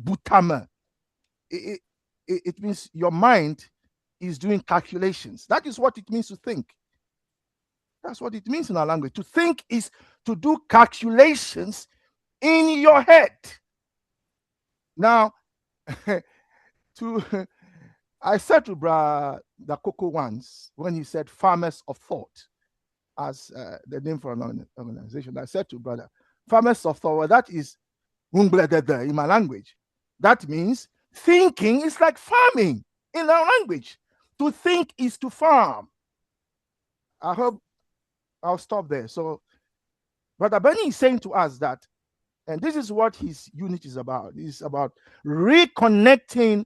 butama, it means your mind is doing calculations. That is what it means to think. That's what it means in our language. To think is to do calculations in your head. Now, I said to Brother Coco once, when he said farmers of thought as the name for an organization, I said to Brother, farmers of thought, well, that is in my language. That means thinking is like farming. in our language. To think is to farm. I hope I'll stop there. So Brother Benny is saying to us that, and this is what his unit is about. It's about reconnecting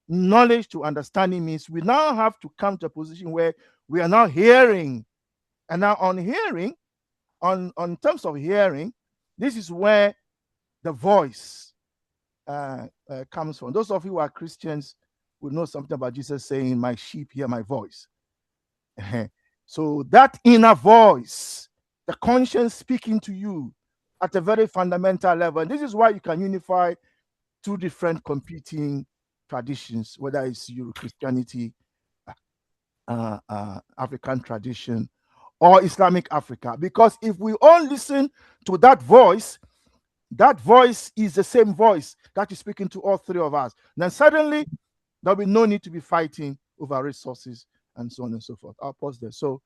knowledge to understanding. Means we now have to come to a position where we are now hearing. And now on hearing, on terms of hearing, this is where the voice comes from. Those of you who are Christians will know something about Jesus saying, "My sheep hear my voice." So that inner voice, the conscience speaking to you at a very fundamental level. And this is why you can unify two different competing traditions, whether it's Euro-Christianity, African tradition, or Islamic Africa. Because if we all listen to that voice is the same voice that is speaking to all three of us. Then suddenly there'll be no need to be fighting over resources and so on and so forth. I'll pause there. So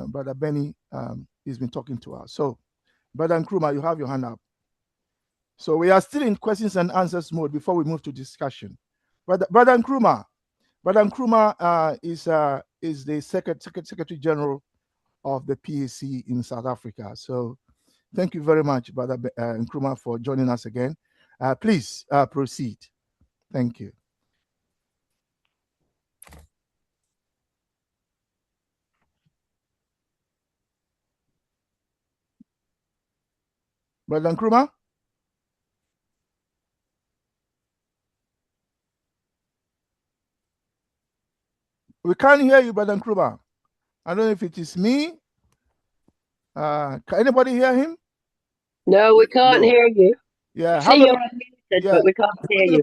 Brother Benny, he's been talking to us. So Brother Nkrumah, you have your hand up. So we are still in questions and answers mode before we move to discussion. Brother Nkrumah is the Secretary General of the PAC in South Africa. So thank you very much, Brother Nkrumah, for joining us again. Please proceed. Thank you. Brother Nkrumah? We can't hear you, Brother Nkrumah. I don't know if it is me. Can anybody hear him? No, we can't hear you. Yeah, See, you're unmuted, but we can't hear you.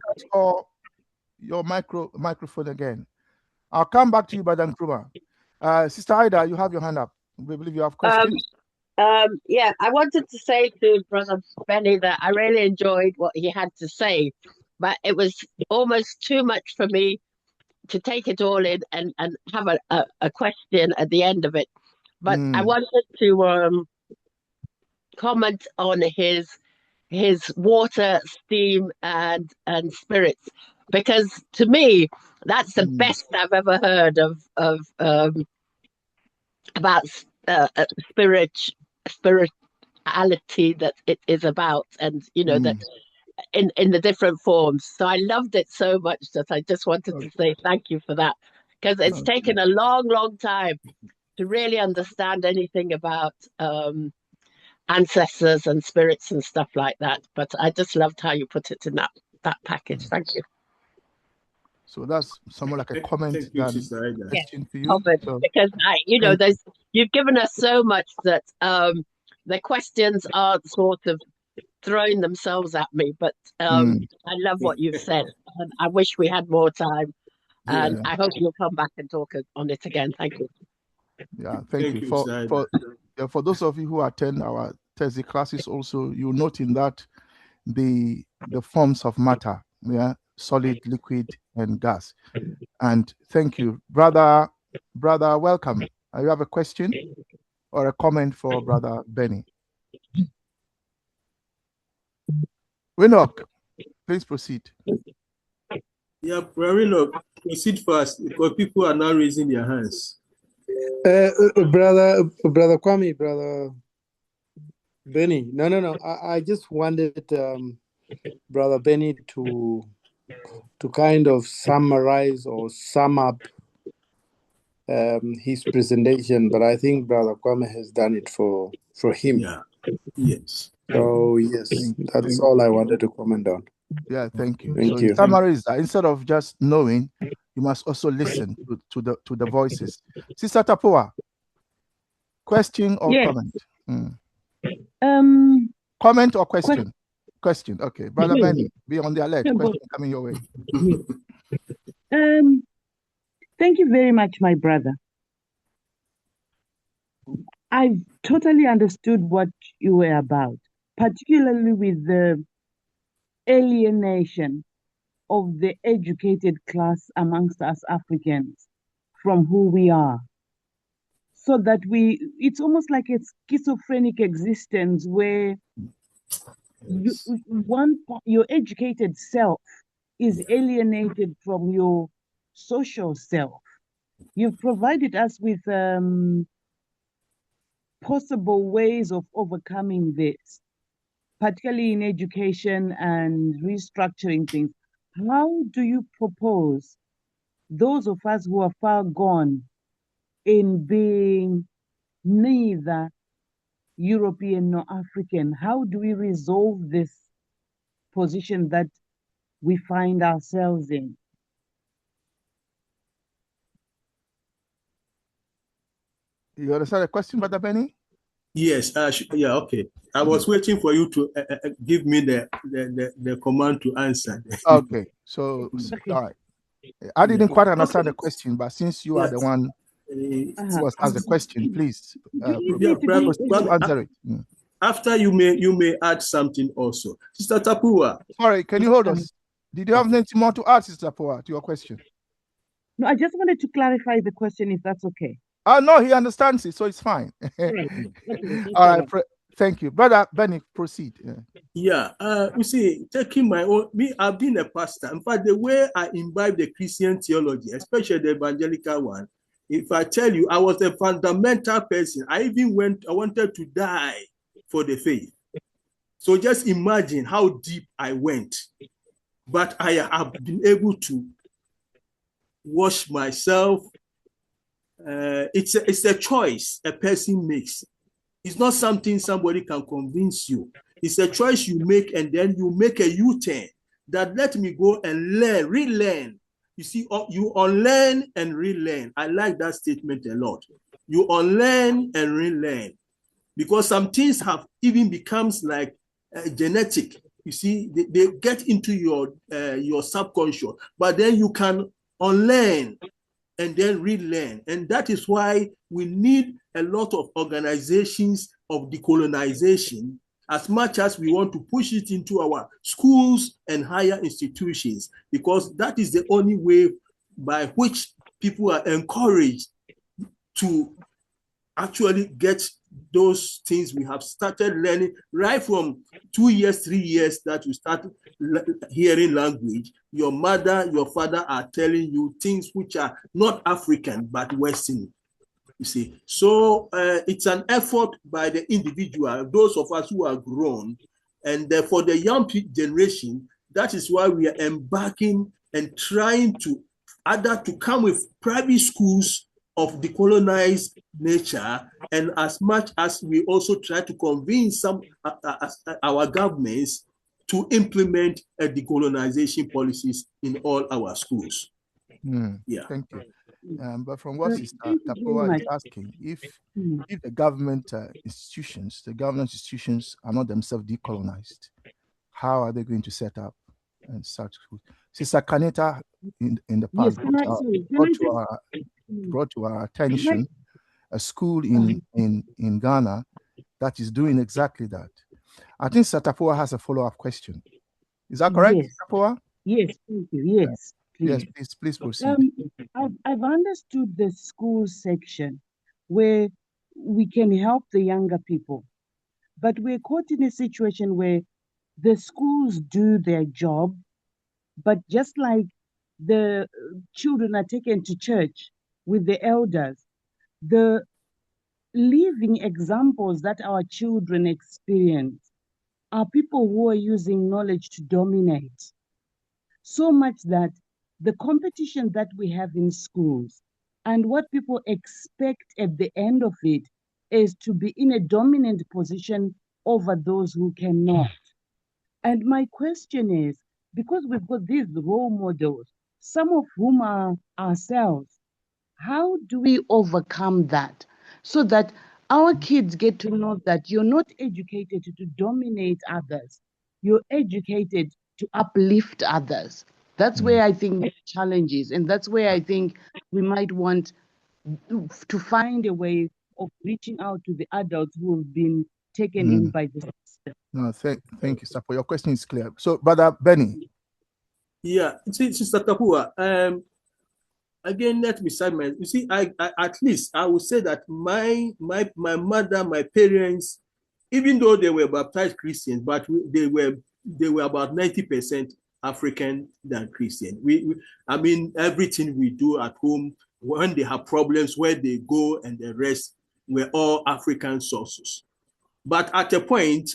Your microphone again. I'll come back to you, Brother Nkrumah. Sister Ida, you have your hand up. We believe you have questions. Yeah, I wanted to say to Brother Benny that I really enjoyed what he had to say, but it was almost too much for me to take it all in and have a question at the end of it. But I wanted to comment on his water, steam, and spirits, because to me that's the best I've ever heard of about spirituality that it is about, and that in the different forms. So I loved it so much that I just wanted to say thank you for that, because it's taken a long time to really understand anything about ancestors and spirits and stuff like that. But I just loved how you put it in that package. Thank you. So that's somewhat like a comment than question to you. Comment, so, because you've given us so much that the questions aren't sort of throwing themselves at me, but I love what you've said, and I wish we had more time. And I hope you'll come back and talk on it again. Thank you. Yeah, thank you. For those of you who attend our Thursday classes, also you'll note in that the forms of matter, solid, liquid, and gas. And thank you, brother. Welcome. You have a question or a comment for Brother Benny? Winnock, please proceed. Yeah, Winnock, proceed fast because people are now raising their hands. Brother Kwame, Brother Benny. No. I just wanted Brother Benny to kind of summarize or sum up his presentation, but I think Brother Kwame has done it for him. Yeah. Yes. So yes, that's all I wanted to comment on. Yeah, thank you. Thank you. Summary is that instead of just knowing, you must also listen to the voices. Sister Tapua, question or comment? Comment or question? Question. Okay, Brother Benny, be on the alert. Question coming your way. Thank you very much, my brother. I've totally understood what you were about, particularly with the alienation of the educated class amongst us Africans from who we are. So that it's almost like a schizophrenic existence where your educated self is alienated from your social self. You've provided us with possible ways of overcoming this, particularly in education and restructuring things. How do you propose those of us who are far gone in being neither European nor African, how do we resolve this position that we find ourselves in? You understand the question, Brother Benny? Yes. Yeah. Okay. I was waiting for you to give me the command to answer. Okay. So, Okay. all right. I didn't Yeah. quite understand Okay. the question, but since you are the Yes. one Uh-huh. who has asked the question, please Yeah, proceed to answer it. after you may add something also. Sister Tapua. Sorry, can you hold us? Did you have anything more to add, Sister Poa, to your question? No, I just wanted to clarify the question, if that's okay. No, he understands it, so it's fine. Right. All right, thank you. Brother Benny, proceed. Yeah, you see, taking my own, I've been a pastor. In fact, the way I imbibe the Christian theology, especially the evangelical one, if I tell you, I was a fundamental person. I wanted to die for the faith. So just imagine how deep I went. But I have been able to wash myself. It's a choice a person makes. It's not something somebody can convince you. It's a choice you make, and then you make a U-turn that let me go and learn, relearn. You see, you unlearn and relearn. I like that statement a lot. You unlearn and relearn, because some things have even becomes like genetic. You see, they get into your subconscious, but then you can unlearn and then relearn. And that is why we need a lot of organizations of decolonization, as much as we want to push it into our schools and higher institutions, because that is the only way by which people are encouraged to actually get those things we have started learning right from 2 years, 3 years that you start hearing language. Your mother, your father are telling you things which are not African, but Western, you see. So it's an effort by the individual, those of us who are grown, and for the young generation, that is why we are embarking and trying to either to come with private schools of decolonized nature, and as much as we also try to convince some our governments to implement decolonization policies in all our schools. Yeah. Thank you. But from what Sister Thank you very Tapoa is much. asking, if the government institutions are not themselves decolonized, how are they going to set up and such schools? Sister Kaneta in the Yes, past brought to our attention a school in Ghana that is doing exactly that. I think Satapoa has a follow-up question. Is that correct, Yes. Satapoa? Yes, thank you. Yes, please. Yes, please proceed. I've understood the school section where we can help the younger people, but we're caught in a situation where the schools do their job, but just like the children are taken to church with the elders, the living examples that our children experience are people who are using knowledge to dominate. So much that the competition that we have in schools and what people expect at the end of it is to be in a dominant position over those who cannot. And my question is, because we've got these role models, some of whom are ourselves, how do we overcome that so that our kids get to know that you're not educated to dominate others, you're educated to uplift others? That's where I think the challenge is, and that's where I think we might want to find a way of reaching out to the adults who have been taken in by the system. No, thank you, sir. For your question is clear. So, Brother Benny. Yeah, Sister Tapua, again, let me say, you see, I at least I would say that my mother, my parents, even though they were baptized Christians, but they were about 90% African than Christian. I mean, everything we do at home, when they have problems, where they go and the rest, we're all African sources. But at a point,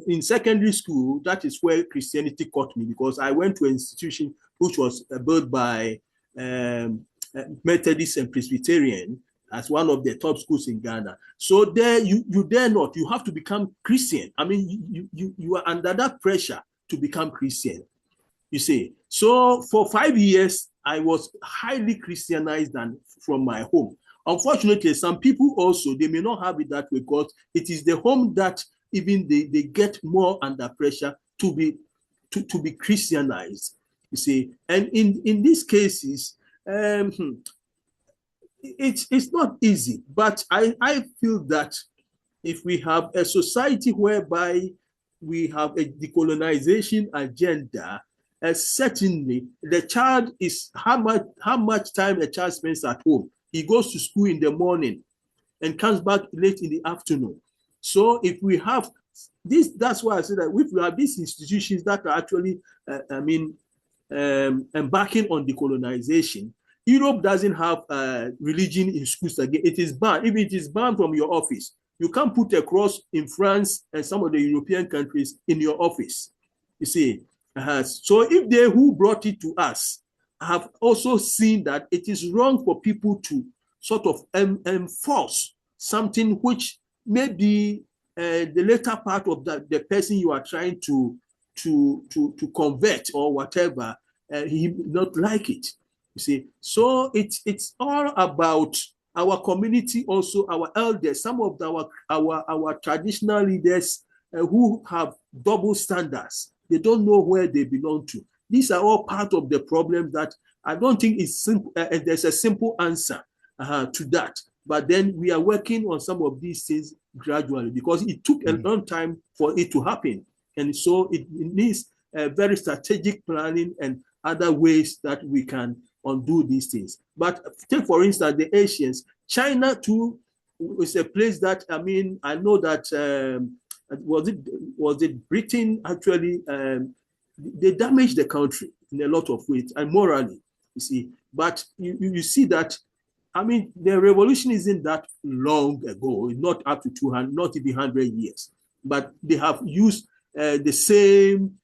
in secondary school, that is where Christianity caught me, because I went to an institution which was built by Methodist and Presbyterian as one of the top schools in Ghana. So there, you dare not. You have to become Christian. I mean, you are under that pressure to become Christian. You see. So for 5 years, I was highly Christianized from my home. Unfortunately, some people also, they may not have it that way, because it is the home that even they get more under pressure to be Christianized. You see. And in these cases, it's not easy, but I feel that if we have a society whereby we have a decolonization agenda, certainly the child is how much time a child spends at home. He goes to school in the morning and comes back late in the afternoon. So if we have this, that's why I say that if we have these institutions that are actually, embarking on decolonization. Europe doesn't have religion in schools again. It is banned. If it is banned from your office, you can't put a cross in France and some of the European countries in your office. You see. So if they who brought it to us have also seen that it is wrong for people to sort of enforce something which may be the later part of the person you are trying to convert or whatever, he not like it. You see, so it's all about our community, also our elders, some of our traditional leaders who have double standards. They don't know where they belong to. These are all part of the problem that I don't think it's simple. There's a simple answer to that. But then we are working on some of these things gradually, because it took a long time for it to happen. And so it needs very strategic planning and other ways that we can undo these things. But take, for instance, the Asians. China, too, is a place that, I mean, I know that, was it Britain actually, they damaged the country in a lot of ways, and morally, you see. But you see that, I mean, the revolution isn't that long ago, not up to 200, not even 100 years. But they have used the same,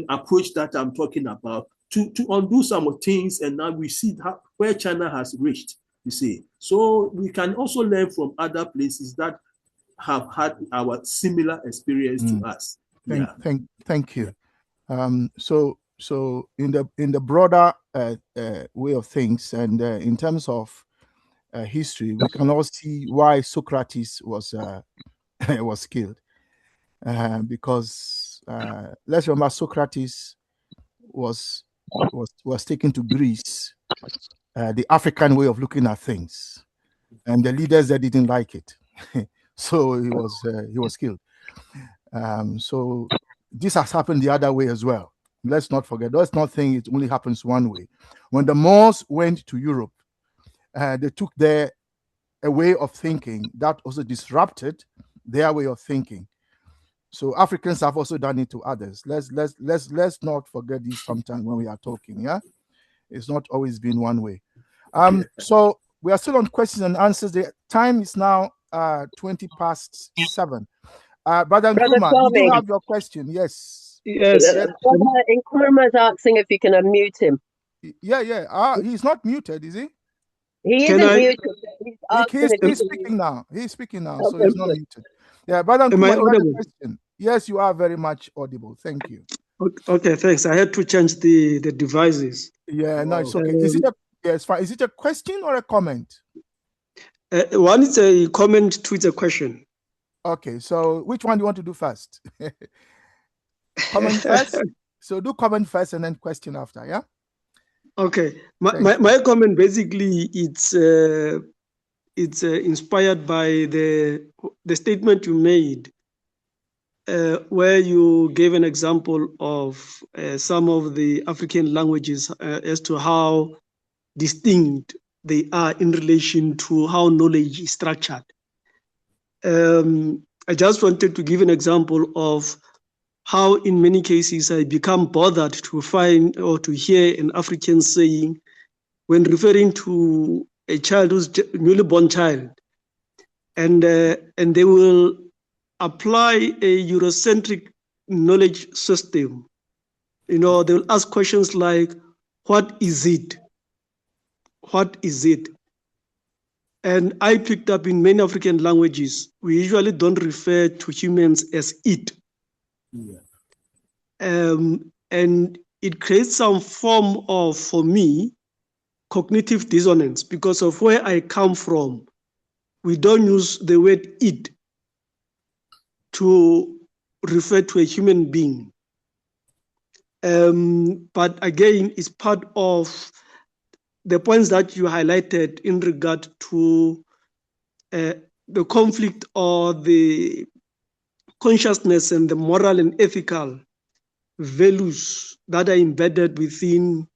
approach that I'm talking about to undo some things, and now we see where China has reached, you see. So we can also learn from other places that have had our similar experience to us. Thank you. So in the broader way of things, and in terms of history, we can all see why Socrates was was killed, because let's remember Socrates was taken to Greece, the African way of looking at things, and the leaders that didn't like it, so he was killed. So this has happened the other way as well. Let's not forget. Let's not think it only happens one way. When the Moors went to Europe, they took a way of thinking that also disrupted their way of thinking. So Africans have also done it to others. Let's not forget this sometimes when we are talking. Yeah, it's not always been one way. So we are still on questions and answers. The time is now 7:20. Brother Nkrumah, did you have your question? Yes. Yes. Brother Nkrumah is asking if you can unmute him. Yeah. He's not muted, is he? He isn't muted. He's speaking now. He's speaking now, so he's not muted. Yeah, Brother Nkrumah, you have a question? Yes, you are very much audible. Thank you. Okay, thanks. I had to change the devices. Yeah, no, it's okay. It's fine. Is it a question or a comment? One is a comment, two is a question. Okay, so which one do you want to do first? Comment first. So do comment first and then question after, yeah? Okay. My comment basically it's inspired by the statement you made, where you gave an example of some of the African languages as to how distinct they are in relation to how knowledge is structured. I just wanted to give an example of how in many cases I become bothered to find or to hear an African saying when referring to a child who's newly born child, and they will apply a Eurocentric knowledge system. You know, they will ask questions like, what is it? What is it? And I picked up in many African languages, we usually don't refer to humans as it. Yeah. And it creates some form of, for me, cognitive dissonance because of where I come from. We don't use the word it to refer to a human being. But again, it's part of the points that you highlighted in regard to the conflict or the consciousness and the moral and ethical values that are embedded within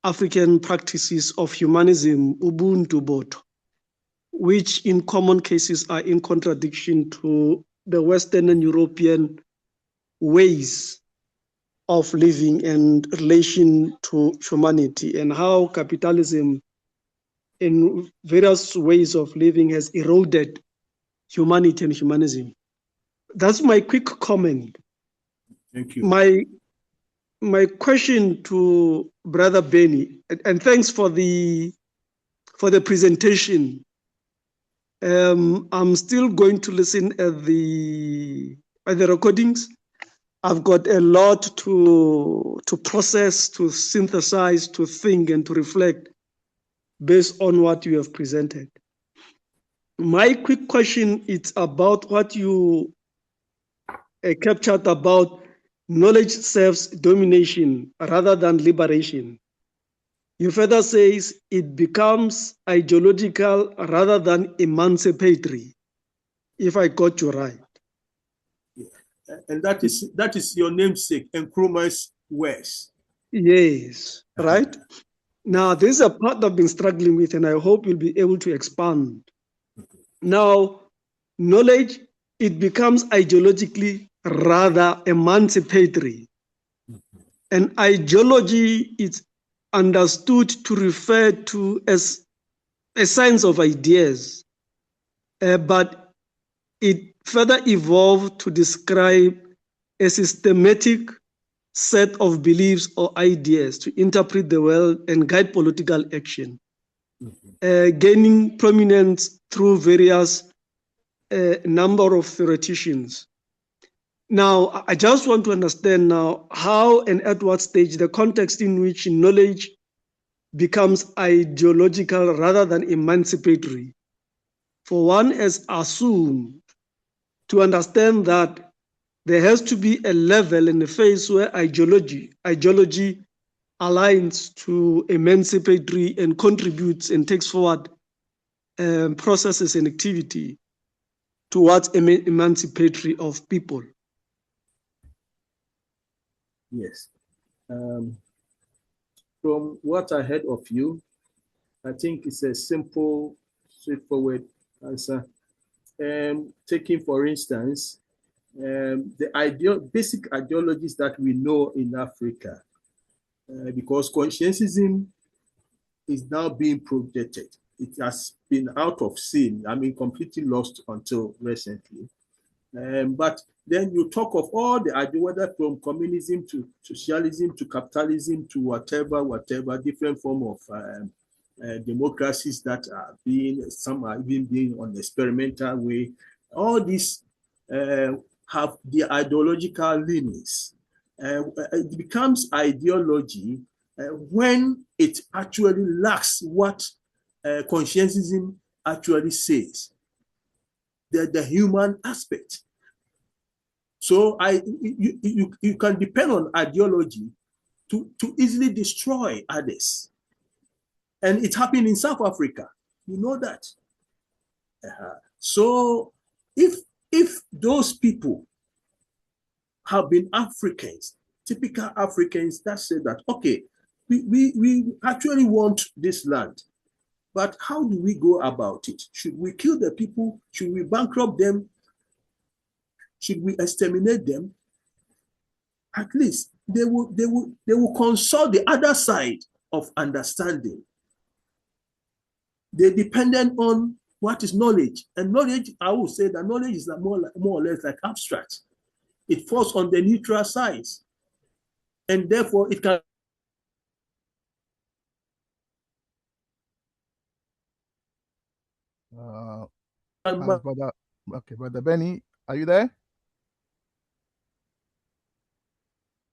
African practices of humanism, Ubuntu both, which in common cases are in contradiction to the Western and European ways of living and relation to humanity, and how capitalism in various ways of living has eroded humanity and humanism. That's my quick comment. Thank you. My question to Brother Benny, and thanks for the presentation. I'm still going to listen at the recordings. I've got a lot to process, to synthesize, to think, and to reflect based on what you have presented. My quick question is about what you captured about knowledge serves domination rather than liberation. You further says it becomes ideological rather than emancipatory, if I got you right. And that is your namesake, Nkrumah's words. Yes, right? Now, this is a part I've been struggling with, and I hope you'll be able to expand. Now, knowledge, it becomes ideologically rather emancipatory. And ideology is understood to refer to as a science of ideas, but it further evolved to describe a systematic set of beliefs or ideas to interpret the world and guide political action, gaining prominence through various number of theoreticians. Now, I just want to understand now how and at what stage the context in which knowledge becomes ideological rather than emancipatory. For one has assumed to understand that there has to be a level and a phase where ideology aligns to emancipatory and contributes and takes forward processes and activity towards emancipatory of people. Yes. From what I heard of you, I think it's a simple, straightforward answer. Taking, for instance, the basic ideologies that we know in Africa, because conscientism is now being projected. It has been out of scene, completely lost until recently. But then you talk of all the ideas, whether from communism to socialism to capitalism to whatever different form of democracies that are some are even being on the experimental way. All these have the ideological leanings. It becomes ideology when it actually lacks what conscientism actually says, the human aspect. So you can depend on ideology to easily destroy others. And it happened in South Africa. You know that. So if those people have been Africans, typical Africans that say that, okay, we actually want this land, but how do we go about it? Should we kill the people? Should we bankrupt them? Should we exterminate them? at least they will consult the other side of understanding. They're dependent on what is knowledge. And knowledge, I would say that knowledge is more or less like abstract. It falls on the neutral side. And therefore it can Brother Benny, are you there?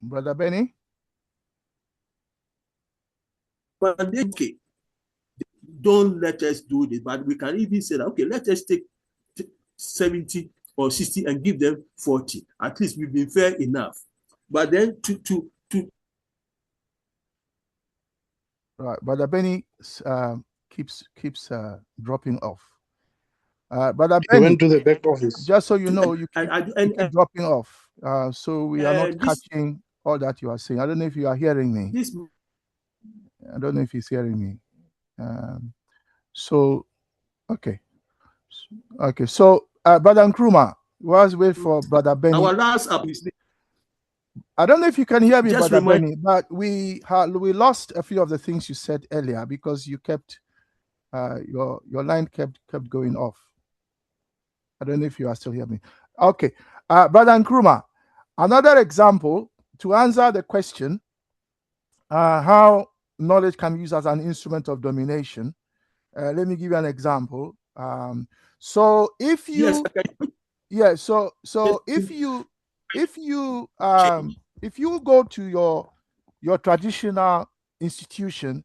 Brother Benny? But okay, don't let us do this. But we can even say that, okay, let us take 70 or 60 and give them 40. At least we've been fair enough. But then to right, Brother Benny keeps dropping off. Brother He Benny, went to the back office. just so you know, you keep dropping off. So we are not catching all that you are saying. I don't know if you are hearing me. I don't know if he's hearing me. So, okay. Okay, so Brother Nkrumah, let's wait for Brother Benny. Our last up is I don't know if you can hear me, just Brother Benny, but we lost a few of the things you said earlier because you kept your line kept going off. I don't know if you are still hearing me. Okay, Brother Nkrumah, another example to answer the question how knowledge can be used as an instrument of domination. Let me give you an example. So if you, yes, so if you go to your traditional institution,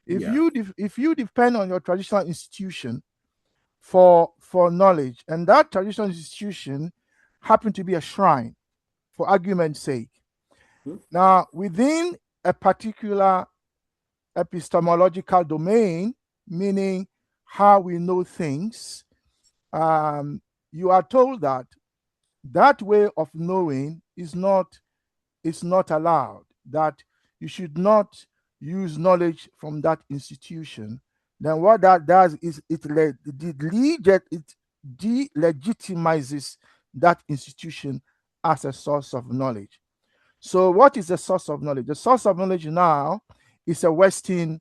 if you depend on your traditional institution for knowledge, and that traditional institution happen to be a shrine, for argument's sake, now within a particular epistemological domain, meaning how we know things, you are told that that way of knowing is not allowed, that you should not use knowledge from that institution. Then what that does is it delegitimizes that institution as a source of knowledge. So what is the source of knowledge? The source of knowledge now is a Western,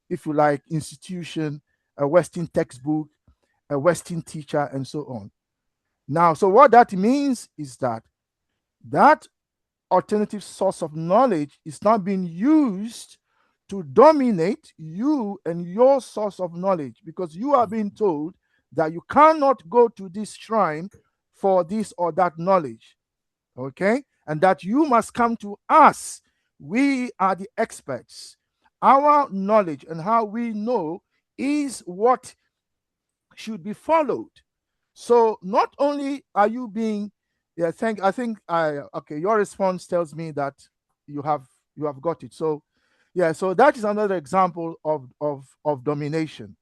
if you like, institution, a Western textbook, a Western teacher, and so on. Now, so what that means is that that alternative source of knowledge is now being used to dominate you and your source of knowledge, because you are being told that you cannot go to this shrine for this or that knowledge, okay? And that you must come to us. We are the experts. Our knowledge and how we know is what should be followed. So not only are you being, okay, your response tells me that you have got it. So yeah, so that is another example of domination.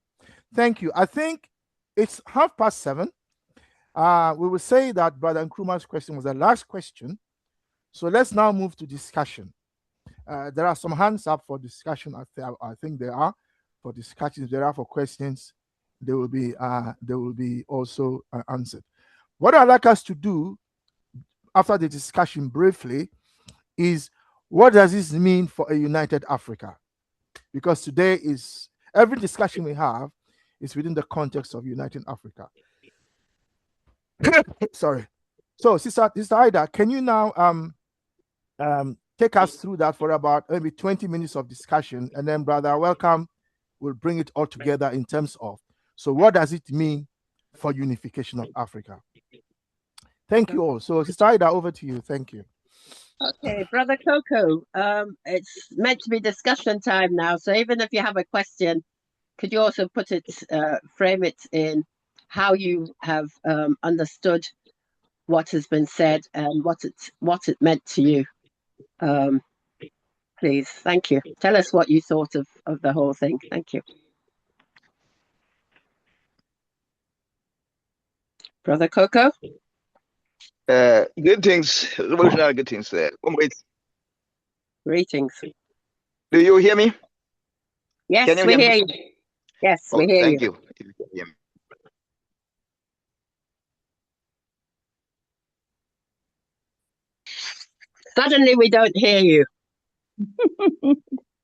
Thank you. I think it's 7:30. We will say that Brother Nkrumah's question was the last question. So let's now move to discussion. There are some hands up for discussion. I think there are for discussions. There are for questions. They will be also answered. What I'd like us to do after the discussion briefly is, what does this mean for a united Africa? Because today is, every discussion we have is within the context of uniting Africa. Sorry. So Sister Ida, can you now take us through that for about maybe 20 minutes of discussion, and then Brother Welcome will bring it all together in terms of, so what does it mean for unification of Africa? Thank you all. So Sister Ida, over to you. Thank you. Okay, Brother Coco, it's meant to be discussion time now. So even if you have a question, could you also put it, frame it in how you have understood what has been said and what it meant to you? Please, thank you. Tell us what you thought of the whole thing. Thank you. Brother Coco? Greetings, revolutionary greetings. Greetings. Do you hear me? Yes, we hear you. Yes, we hear thank you. Thank you. If you can hear me. Suddenly we don't hear you.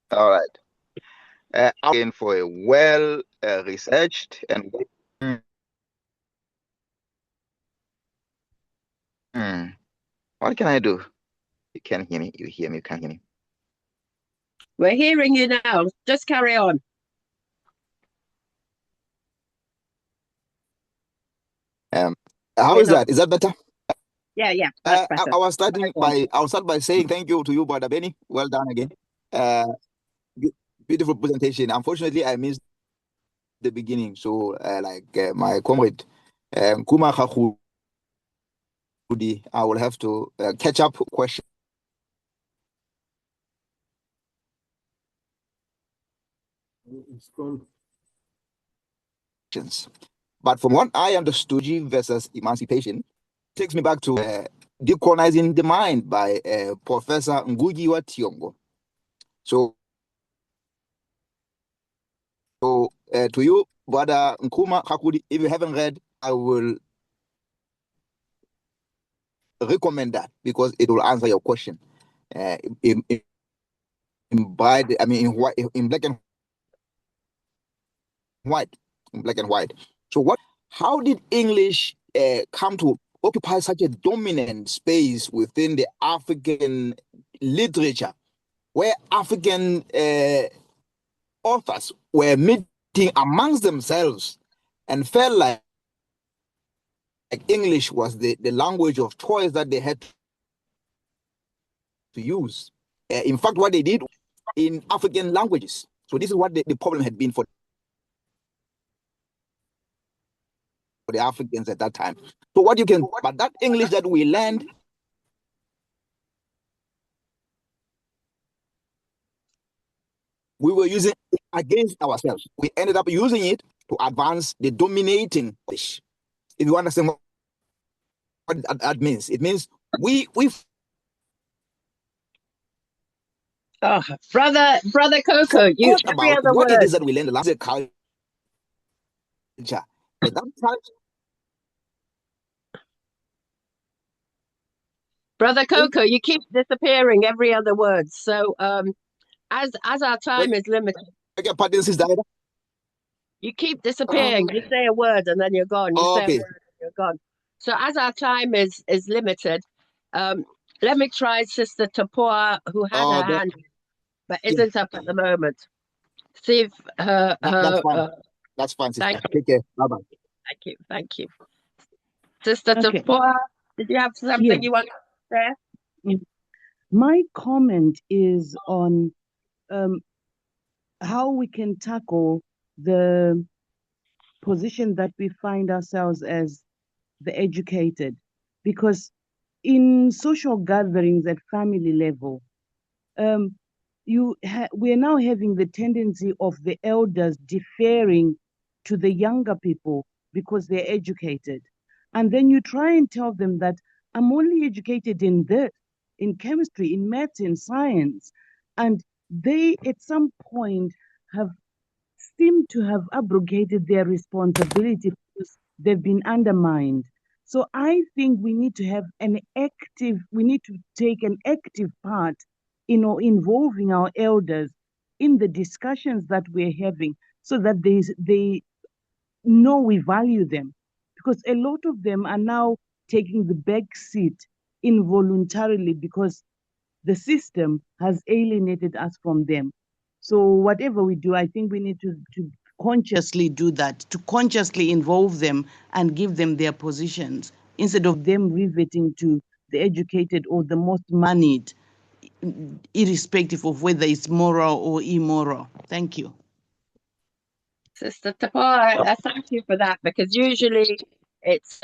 All right. I'm in for a well researched and what can I do? You can hear me. You hear me. You can't hear me. We're hearing you now. Just carry on. How is that? Is that better? Yeah, that's better. I was I'll start by saying thank you to you, Brother Benny. Well done again. Beautiful presentation. Unfortunately, I missed the beginning. So, my comrade, Kuma Khakudi, I will have to catch up questions. It's gone. But from what I understood, versus emancipation takes me back to Decolonizing the Mind by Professor Ngugi wa Thiong'o. So, to you, Brother Nkuma Khakudi, if you haven't read, I will recommend that because it will answer your question in black and white. In black and white. So, how did English come to occupy such a dominant space within the African literature, where African authors were meeting amongst themselves and felt like English was the language of choice that they had to use. In fact, what they did in African languages. So this is what the problem had been for the Africans at that time. So but that English that we learned, we were using it against ourselves. We ended up using it to advance the dominating English. If you understand what that means, it means we Brother Coco, you every about other what word. it is that we learned the language culture. At that time, Brother Coco, you keep disappearing every other word. So as our time is limited, you keep disappearing. You say a word and then you're gone. You say a word and you're gone. So as our time is limited, let me try Sister Tapua, who had her hand, but isn't up at the moment. See if her. That's fine. Thank you. Take care. Bye-bye. Thank you. Sister Tapua, did you have something you want to say? My comment is on how we can tackle the position that we find ourselves as the educated, because in social gatherings at family level, we are now having the tendency of the elders deferring to the younger people because they're educated. And then you try and tell them that I'm only educated in this, in chemistry, in maths, in science. And they, at some point, have seemed to have abrogated their responsibility because they've been undermined. So I think we need to have we need to take an active part in involving our elders in the discussions that we're having so that they know we value them. Because a lot of them are now taking the back seat involuntarily because the system has alienated us from them. So whatever we do, I think we need to consciously do that, to consciously involve them and give them their positions instead of them reverting to the educated or the most moneyed, irrespective of whether it's moral or immoral. Thank you. Sister Tapua, thank you for that, because usually it's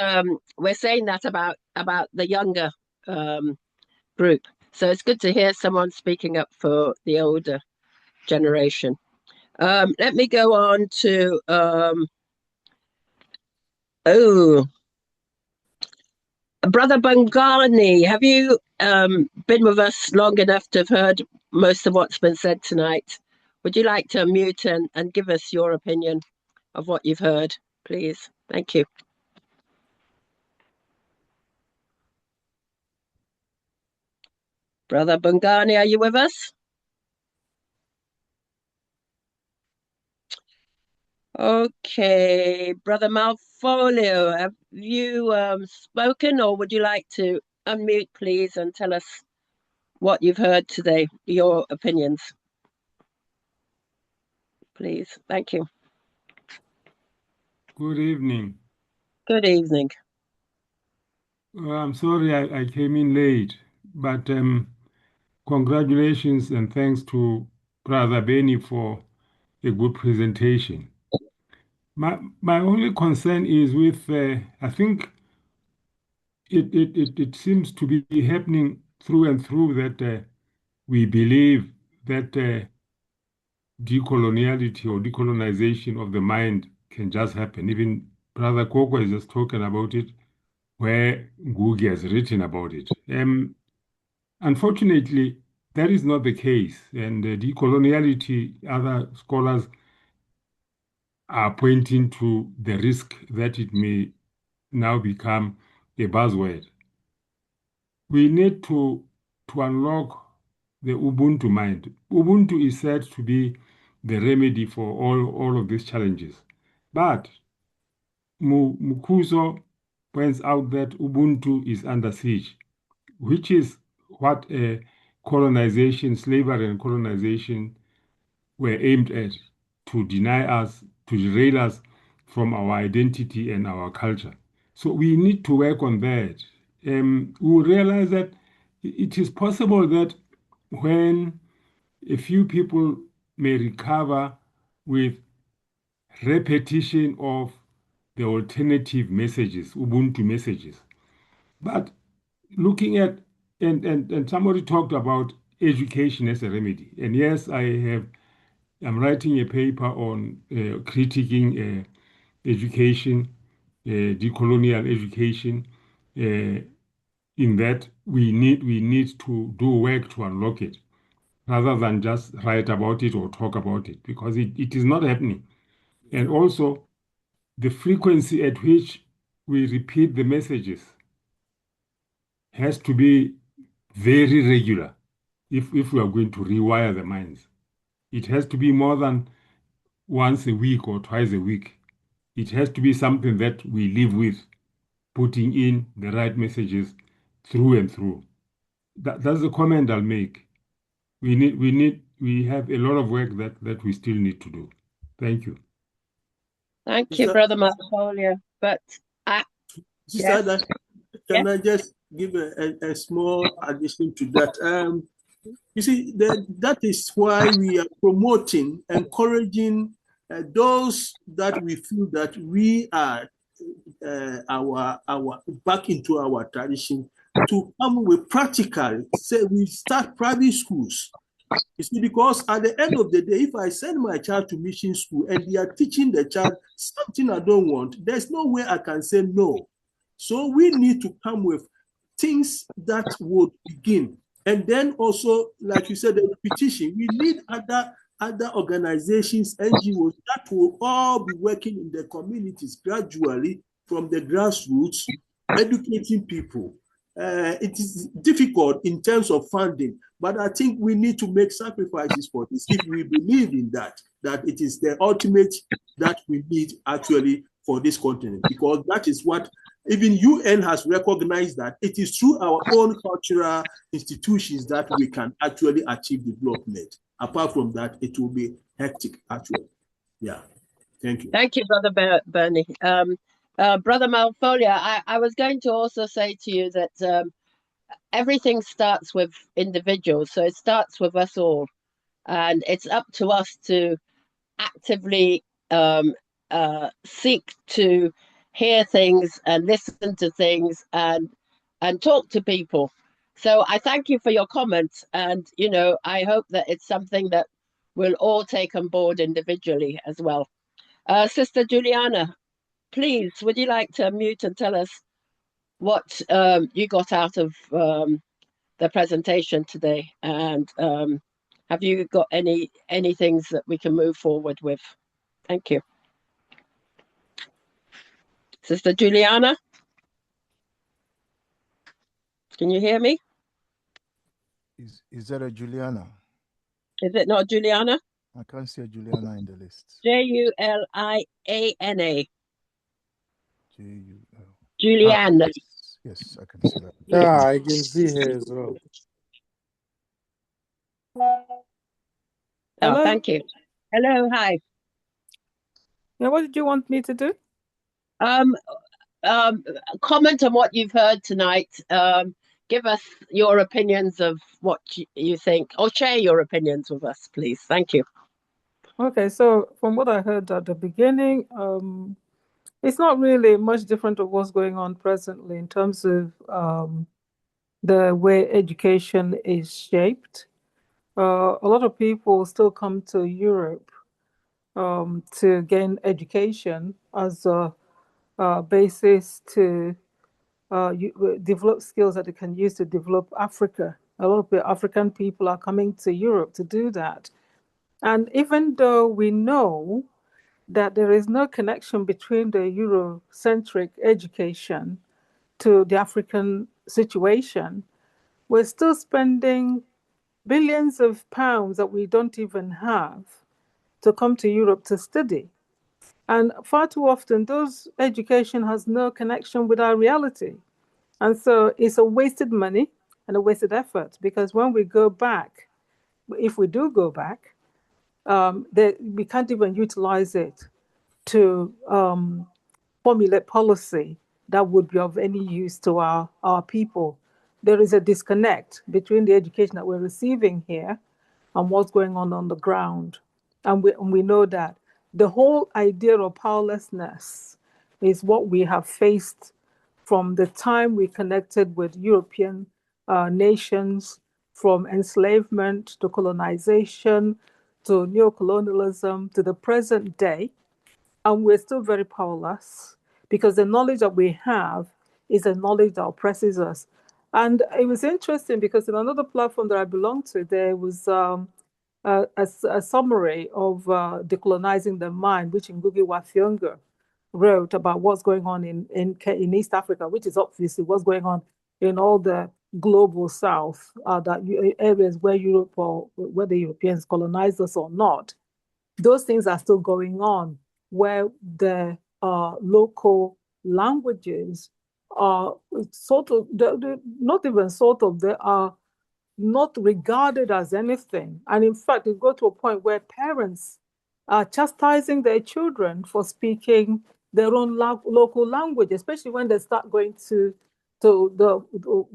we're saying that about the younger group. So it's good to hear someone speaking up for the older generation. Let me go on to Brother Bangani. Have you been with us long enough to have heard most of what's been said tonight? Would you like to unmute and give us your opinion of what you've heard, please? Thank you. Brother Bungani, are you with us? Okay, Brother Malfolio, have you spoken, or would you like to unmute, please, and tell us what you've heard today, your opinions, please? Thank you. Good evening. Good evening. I'm sorry I came in late, but congratulations and thanks to Brother Benny for a good presentation. My only concern is with, I think it seems to be happening through and through that we believe that decoloniality or decolonization of the mind can just happen. Even Brother Koko has just spoken about it, where Ngugi has written about it. Unfortunately, that is not the case. And decoloniality, other scholars are pointing to the risk that it may now become a buzzword. We need to unlock the Ubuntu mind. Ubuntu is said to be the remedy for all of these challenges. But Mukuzo points out that Ubuntu is under siege, which is what colonization, slavery and colonization were aimed at, to deny us, to derail us from our identity and our culture. So we need to work on that. We will realize that it is possible that when a few people may recover with repetition of the alternative messages, Ubuntu messages. But looking at, and somebody talked about education as a remedy. And yes, I'm writing a paper on critiquing education, decolonial education, in that we need to do work to unlock it, rather than just write about it or talk about it, because it is not happening. And also, the frequency at which we repeat the messages has to be very regular if we are going to rewire the minds. It has to be more than once a week or twice a week. It has to be something that we live with, putting in the right messages through and through. That's the comment I'll make. We have a lot of work that we still need to do. Thank you. Thank you, Brother Malfolio. But Sister, yes. Can I just give a small addition to that? You see, that is why we are promoting, encouraging those that we feel that we are our back into our tradition to come with practical. Say we start private schools. You see, because at the end of the day, if I send my child to mission school and they are teaching the child something I don't want, there's no way I can say no. So we need to come with things that would begin. And then also, like you said, the repetition. We need other organizations, NGOs that will all be working in the communities gradually from the grassroots, educating people. It is difficult in terms of funding, but I think we need to make sacrifices for this if we believe in that it is the ultimate that we need actually for this continent, because that is what even UN has recognized, that it is through our own cultural institutions that we can actually achieve development. Apart from that, it will be hectic, actually. Yeah. Thank you. Thank you, Brother Bernie. Brother Malfolia, I was going to also say to you that everything starts with individuals. So it starts with us all. And it's up to us to actively seek to hear things and listen to things and talk to people. So I thank you for your comments, and I hope that it's something that we'll all take on board individually as well. Sister Juliana, please, would you like to unmute and tell us what you got out of the presentation today, and have you got any things that we can move forward with? Thank you. Sister Juliana, can you hear me? Is there a Juliana? Is it not Juliana? I can't see a Juliana in the list. Juliana. J-U-L. Juliana. Yes, I can see that. Yeah, I can see her as well. Oh, Hello? thank you. Hello, hi. Yeah, what did you want me to do? Comment on what you've heard tonight. Give us your opinions of what you think, or share your opinions with us, please. Thank you. Okay, so from what I heard at the beginning, it's not really much different of what's going on presently in terms of the way education is shaped. A lot of people still come to Europe to gain education as a basis to develop skills that they can use to develop Africa. A lot of the African people are coming to Europe to do that. And even though we know that there is no connection between the Eurocentric education to the African situation, we're still spending billions of pounds that we don't even have to come to Europe to study. And far too often, those education has no connection with our reality. And so it's a wasted money and a wasted effort, because when we go back, if we do go back, we can't even utilize it to formulate policy that would be of any use to our people. There is a disconnect between the education that we're receiving here and what's going on the ground. And we know that the whole idea of powerlessness is what we have faced from the time we connected with European nations, from enslavement to colonization to neocolonialism to the present day. And we're still very powerless because the knowledge that we have is a knowledge that oppresses us. And it was interesting because in another platform that I belong to, there was a summary of decolonizing the mind, which Ngugi wa Thiong'o wrote about what's going on in East Africa, which is obviously what's going on in all the global South, areas where Europe or where the Europeans colonized us or not. Those things are still going on, where the local languages are sort of, not even sort of, they are not regarded as anything. And in fact, it go to a point where parents are chastising their children for speaking their own local language, especially when they start going to the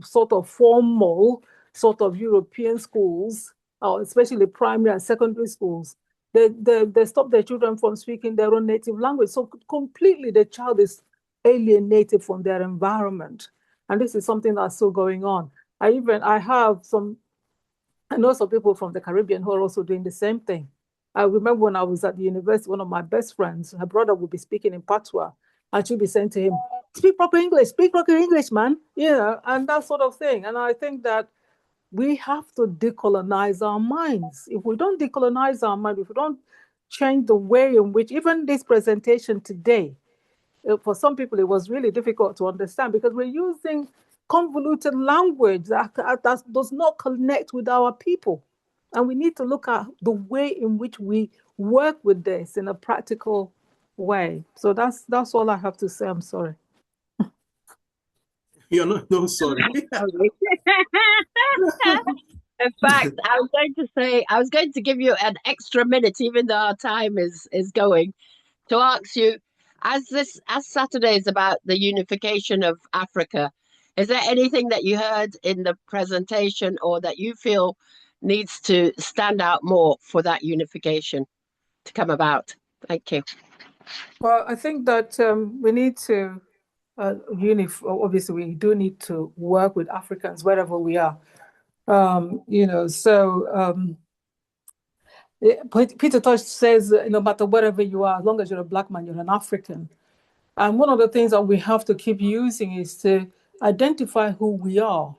sort of formal, sort of European schools, especially primary and secondary schools. They stop their children from speaking their own native language. So completely the child is alienated from their environment. And this is something that's still going on. I know some people from the Caribbean who are also doing the same thing. I remember when I was at the university, one of my best friends, her brother would be speaking in Patois, and she'd be saying to him, speak proper English, man, and that sort of thing. And I think that we have to decolonize our minds. If we don't decolonize our mind, if we don't change the way in which, even this presentation today, for some people, it was really difficult to understand because we're using convoluted language that does not connect with our people. And we need to look at the way in which we work with this in a practical way. So that's all I have to say. I'm sorry. You're not no sorry. In fact, I was going to give you an extra minute, even though our time is going, to ask you, as Saturday is about the unification of Africa, is there anything that you heard in the presentation or that you feel needs to stand out more for that unification to come about? Thank you. Well, I think that we need to obviously we do need to work with Africans wherever we are. Peter Tosh says, no matter wherever you are, as long as you're a Black man, you're an African. And one of the things that we have to keep using is to identify who we are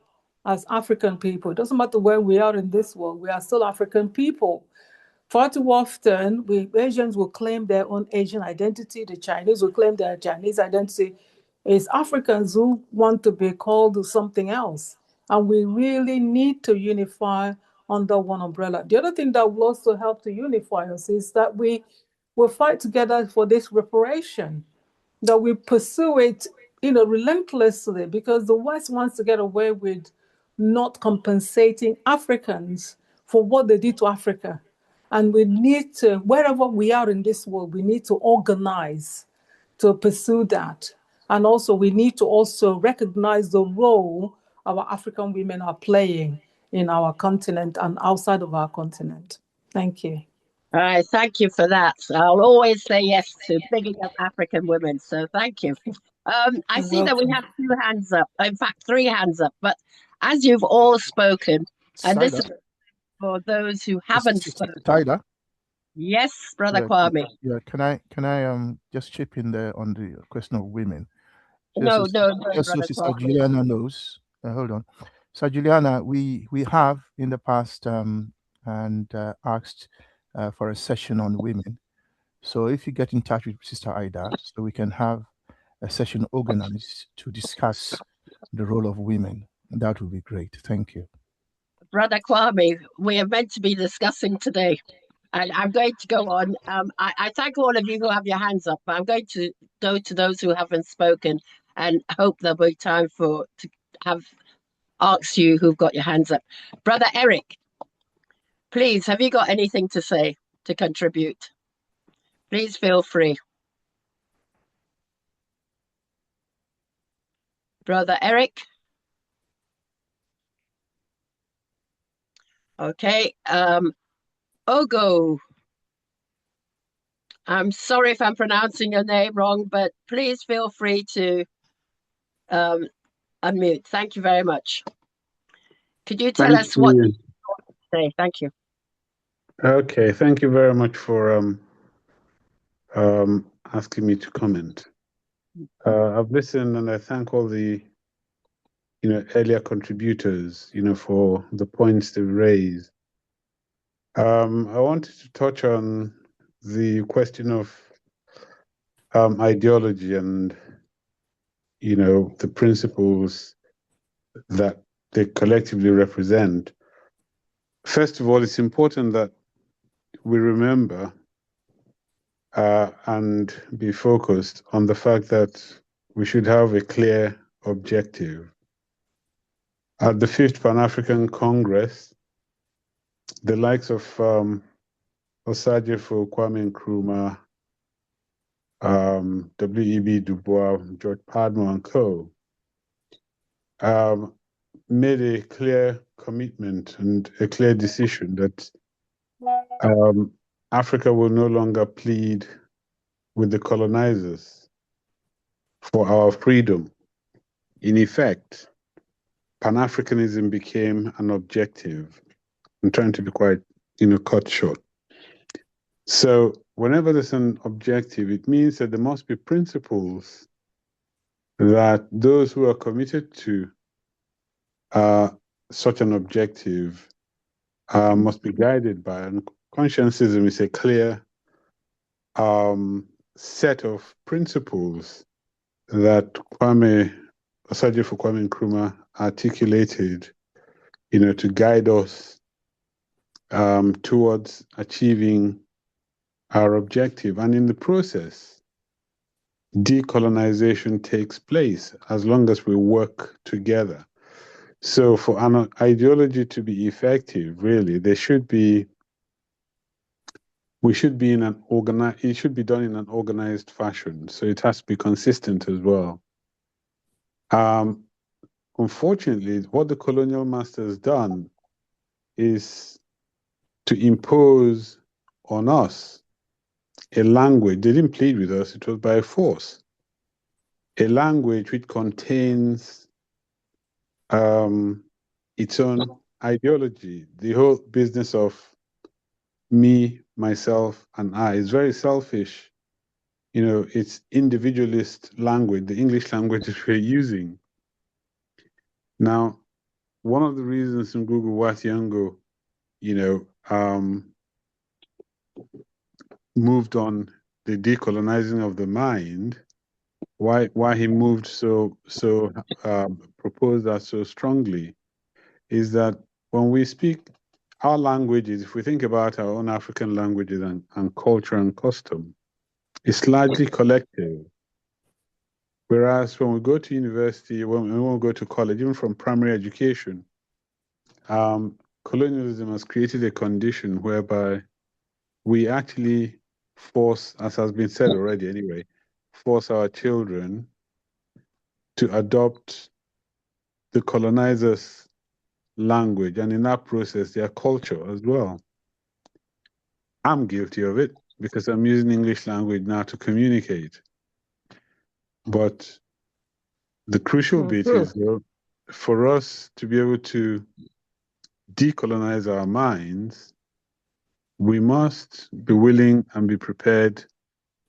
as African people. It doesn't matter where we are in this world, we are still African people. Far too often, Asians will claim their own Asian identity, the Chinese will claim their Chinese identity. It's Africans who want to be called something else. And we really need to unify under one umbrella. The other thing that will also help to unify us is that we will fight together for this reparation, that we pursue it, relentlessly, because the West wants to get away with not compensating Africans for what they did to Africa. And we need to, wherever we are in this world, we need to organize to pursue that. And also we need to also recognize the role our African women are playing in our continent and outside of our continent. Thank you. All right, thank you for that. I'll always say yes to bigging up African women, so thank you. I You're see that we welcome. have 2 hands up, in fact, 3 hands up, but as you've all spoken, and this Saida, is for those who haven't Sister spoken. Saida. Yes, Brother Yeah, Kwame. yeah. Can I just chip in there on the question of women? No, So Brother Sister Kwame. Juliana knows. Hold on. So Juliana, we have in the past and asked for a session on women. So if you get in touch with Sister Ida, so we can have a session organized to discuss the role of women, that would be great. Thank you. Brother Kwame, we are meant to be discussing today. And I'm going to go on. I thank all of you who have your hands up, but I'm going to go to those who haven't spoken and hope there'll be time to have asked you who've got your hands up. Brother Eric, please, have you got anything to say, to contribute? Please feel free. Brother Eric? Okay. Ogo. I'm sorry if I'm pronouncing your name wrong, but please feel free to unmute. Thank you very much. Could you tell us what you want to say? Thank you. Okay, thank you very much for asking me to comment. I've listened and I thank all the earlier contributors for the points they raised. I wanted to touch on the question of ideology and the principles that they collectively represent. First of all, it's important that we remember and be focused on the fact that we should have a clear objective. At the 5th Pan-African Congress, the likes of Osagyefo, Kwame Nkrumah, W.E.B. Du Bois, George Padmore, and co. Made a clear commitment and a clear decision that Africa will no longer plead with the colonizers for our freedom. In effect, Pan-Africanism became an objective. I'm trying to be quite, cut short. So whenever there's an objective, it means that there must be principles that those who are committed to such an objective must be guided by. And conscientism is a clear set of principles that Osagyefo Kwame Nkrumah articulated, to guide us towards achieving our objective. And in the process, decolonization takes place as long as we work together. So for an ideology to be effective, really, it should be done in an organized fashion. So it has to be consistent as well. Unfortunately, what the colonial masters done is to impose on us a language. They didn't plead with us, it was by force. A language which contains its own ideology. The whole business of me, myself, and I is very selfish. It's individualist language, the English language that we're using. Now, one of the reasons Ngugi wa Thiong'o, moved on the decolonizing of the mind, why he moved proposed that so strongly, is that when we speak our languages, if we think about our own African languages and culture and custom, it's largely collective. Whereas when we go to university, when we go to college, even from primary education, colonialism has created a condition whereby we actually force, as has been said already anyway, force our children to adopt the colonizers' language, and in that process, their culture as well. I'm guilty of it because I'm using English language now to communicate. But the crucial bit is, for us to be able to decolonize our minds, we must be willing and be prepared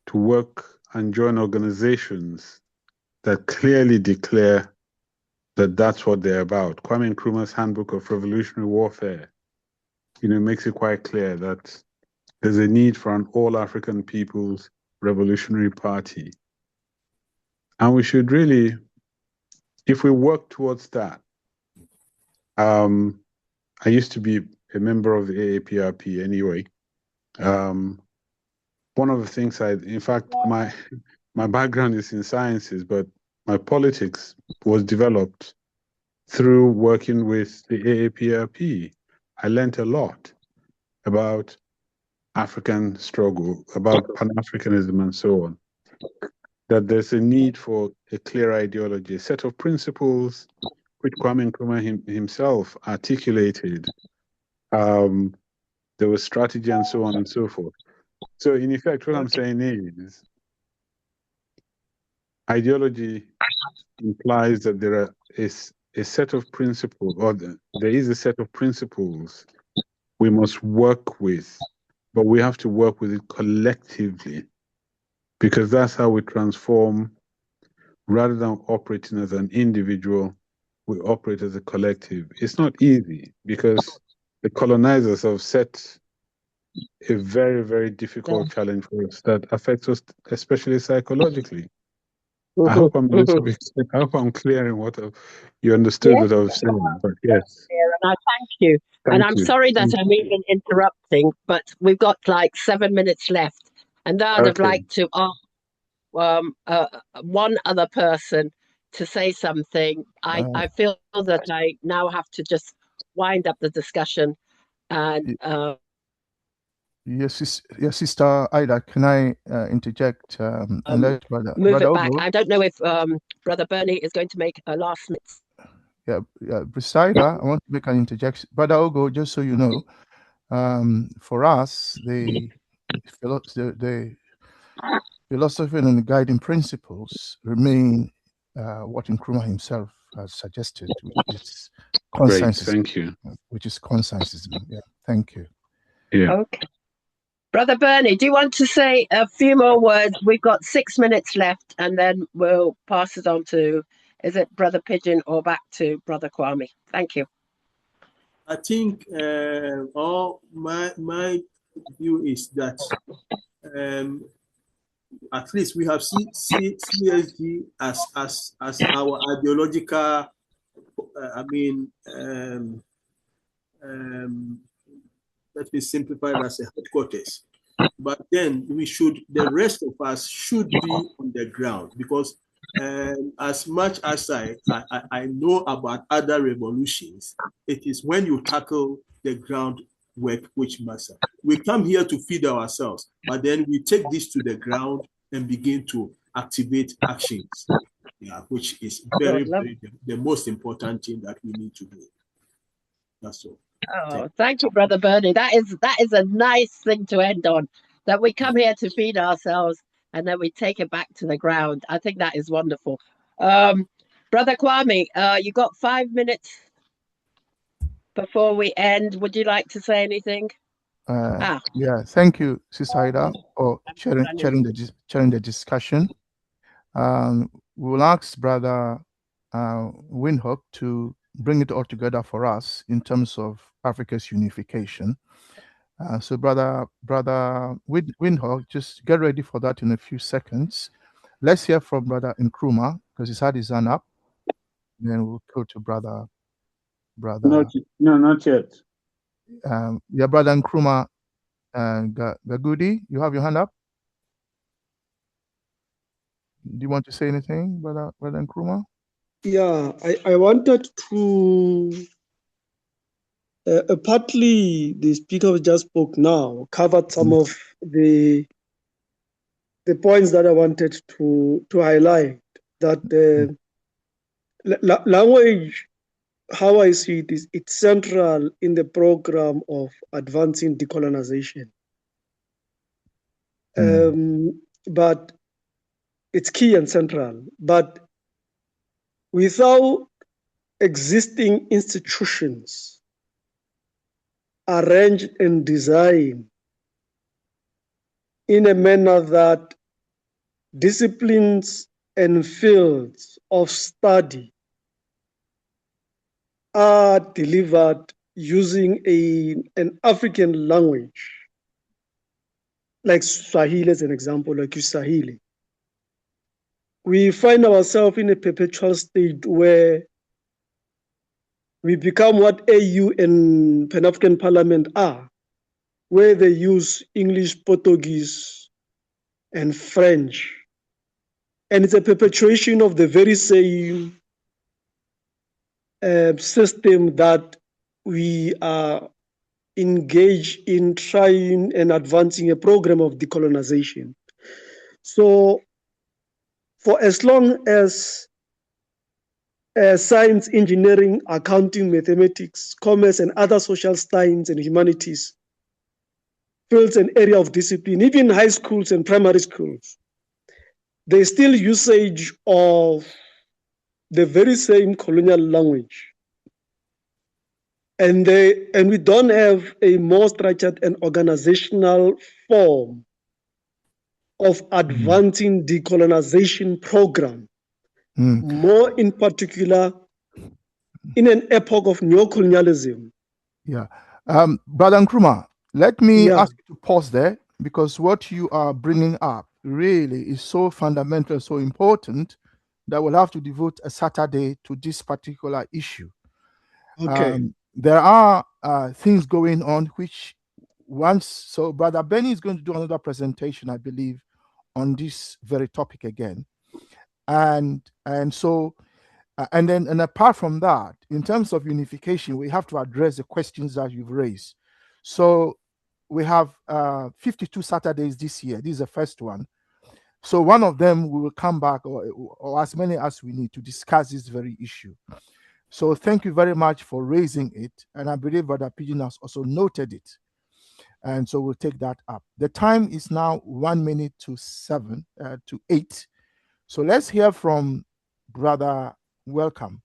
to work and join organizations that clearly declare that that's what they're about. Kwame Nkrumah's Handbook of Revolutionary Warfare, makes it quite clear that there's a need for an all-African People's Revolutionary Party. And we should really, if we work towards that, I used to be a member of the AAPRP anyway. One of the things in fact, my background is in sciences, but my politics was developed through working with the AAPRP. I learned a lot about African struggle, about Pan-Africanism and so on. That there's a need for a clear ideology, a set of principles which Kwame Nkrumah himself articulated. There was strategy and so on and so forth. So in effect, what I'm saying is, ideology implies that there is a set of principles, or there is a set of principles we must work with, but we have to work with it collectively, because that's how we transform. Rather than operating as an individual, we operate as a collective. It's not easy because the colonizers have set a very, very difficult challenge for us that affects us, especially psychologically. I hope I'm I hope I'm clear in what you understood what I was saying. But yes, and I thank you. And I'm sorry that I'm even interrupting, but we've got like 7 minutes left, and I'd have liked to ask one other person to say something. I feel that I now have to just wind up the discussion. And yes, Sister Ida, can I interject and let move Brother it back? Ogo? I don't know if Brother Bernie is going to make a last minute. Yeah, Brisider, I want to make an interjection. Brother Ogo, just so you know, for us, the philosophy and the guiding principles remain what Nkrumah himself has suggested, which is consciencism. Thank you. Which is consciencism. Yeah, thank you. Yeah. Okay. Brother Bernie, do you want to say a few more words? We've got 6 minutes left, and then we'll pass it on to, is it Brother Pigeon or back to Brother Kwame? Thank you. I think my view is that at least we have CSG as our ideological. Let me simplify it as a headquarters. But then the rest of us should be on the ground, because as much as I know about other revolutions, it is when you tackle the ground work which matters. We come here to feed ourselves, but then we take this to the ground and begin to activate actions, which is very, very the most important thing that we need to do. That's all. Oh, thank you, Brother Bernie. That is a nice thing to end on. That we come here to feed ourselves and then we take it back to the ground. I think that is wonderful. Brother Kwame, you got 5 minutes before we end. Would you like to say anything? Yeah, thank you, Sister Ida, for sharing the discussion. We'll ask Brother Windhoek to bring it all together for us in terms of Africa's unification. So Brother Windhoek, just get ready for that in a few seconds. Let's hear from Brother Nkrumah, because he's had his hand up. Then we'll go to Brother brother. Not yet. Your brother Nkrumah Gagudi, you have your hand up. Do you want to say anything, brother Nkrumah? Yeah, I wanted to partly the speaker who just spoke now covered some of the points that I wanted to highlight. That language, how I see it, is it's central in the program of advancing decolonization. But it's key and central. But without existing institutions arranged and designed in a manner that disciplines and fields of study are delivered using an African language, like Swahili as an example, like Kiswahili, we find ourselves in a perpetual state where we become what AU and Pan-African Parliament are, where they use English, Portuguese, and French. And it's a perpetuation of the very same system that we are engaged in trying and advancing a program of decolonization. So for as long as science, engineering, accounting, mathematics, commerce, and other social science and humanities fields an area of discipline, even high schools and primary schools, there's still usage of the very same colonial language. And we don't have a more structured and organizational form of advancing decolonization program, more in particular in an epoch of neocolonialism. Yeah. Brother Nkrumah, let me ask you to pause there, because what you are bringing up really is so fundamental, so important, that we'll have to devote a Saturday to this particular issue. Okay. There are things going on which so Brother Benny is going to do another presentation, I believe, on this very topic again. And apart from that, in terms of unification, we have to address the questions that you've raised. So we have 52 Saturdays this year. This is the first one. So one of them, we will come back, or as many as we need, to discuss this very issue. So thank you very much for raising it. And I believe Brother Pigeon has also noted it. And so we'll take that up. The time is now 1 minute to 8. So let's hear from Brother Welcome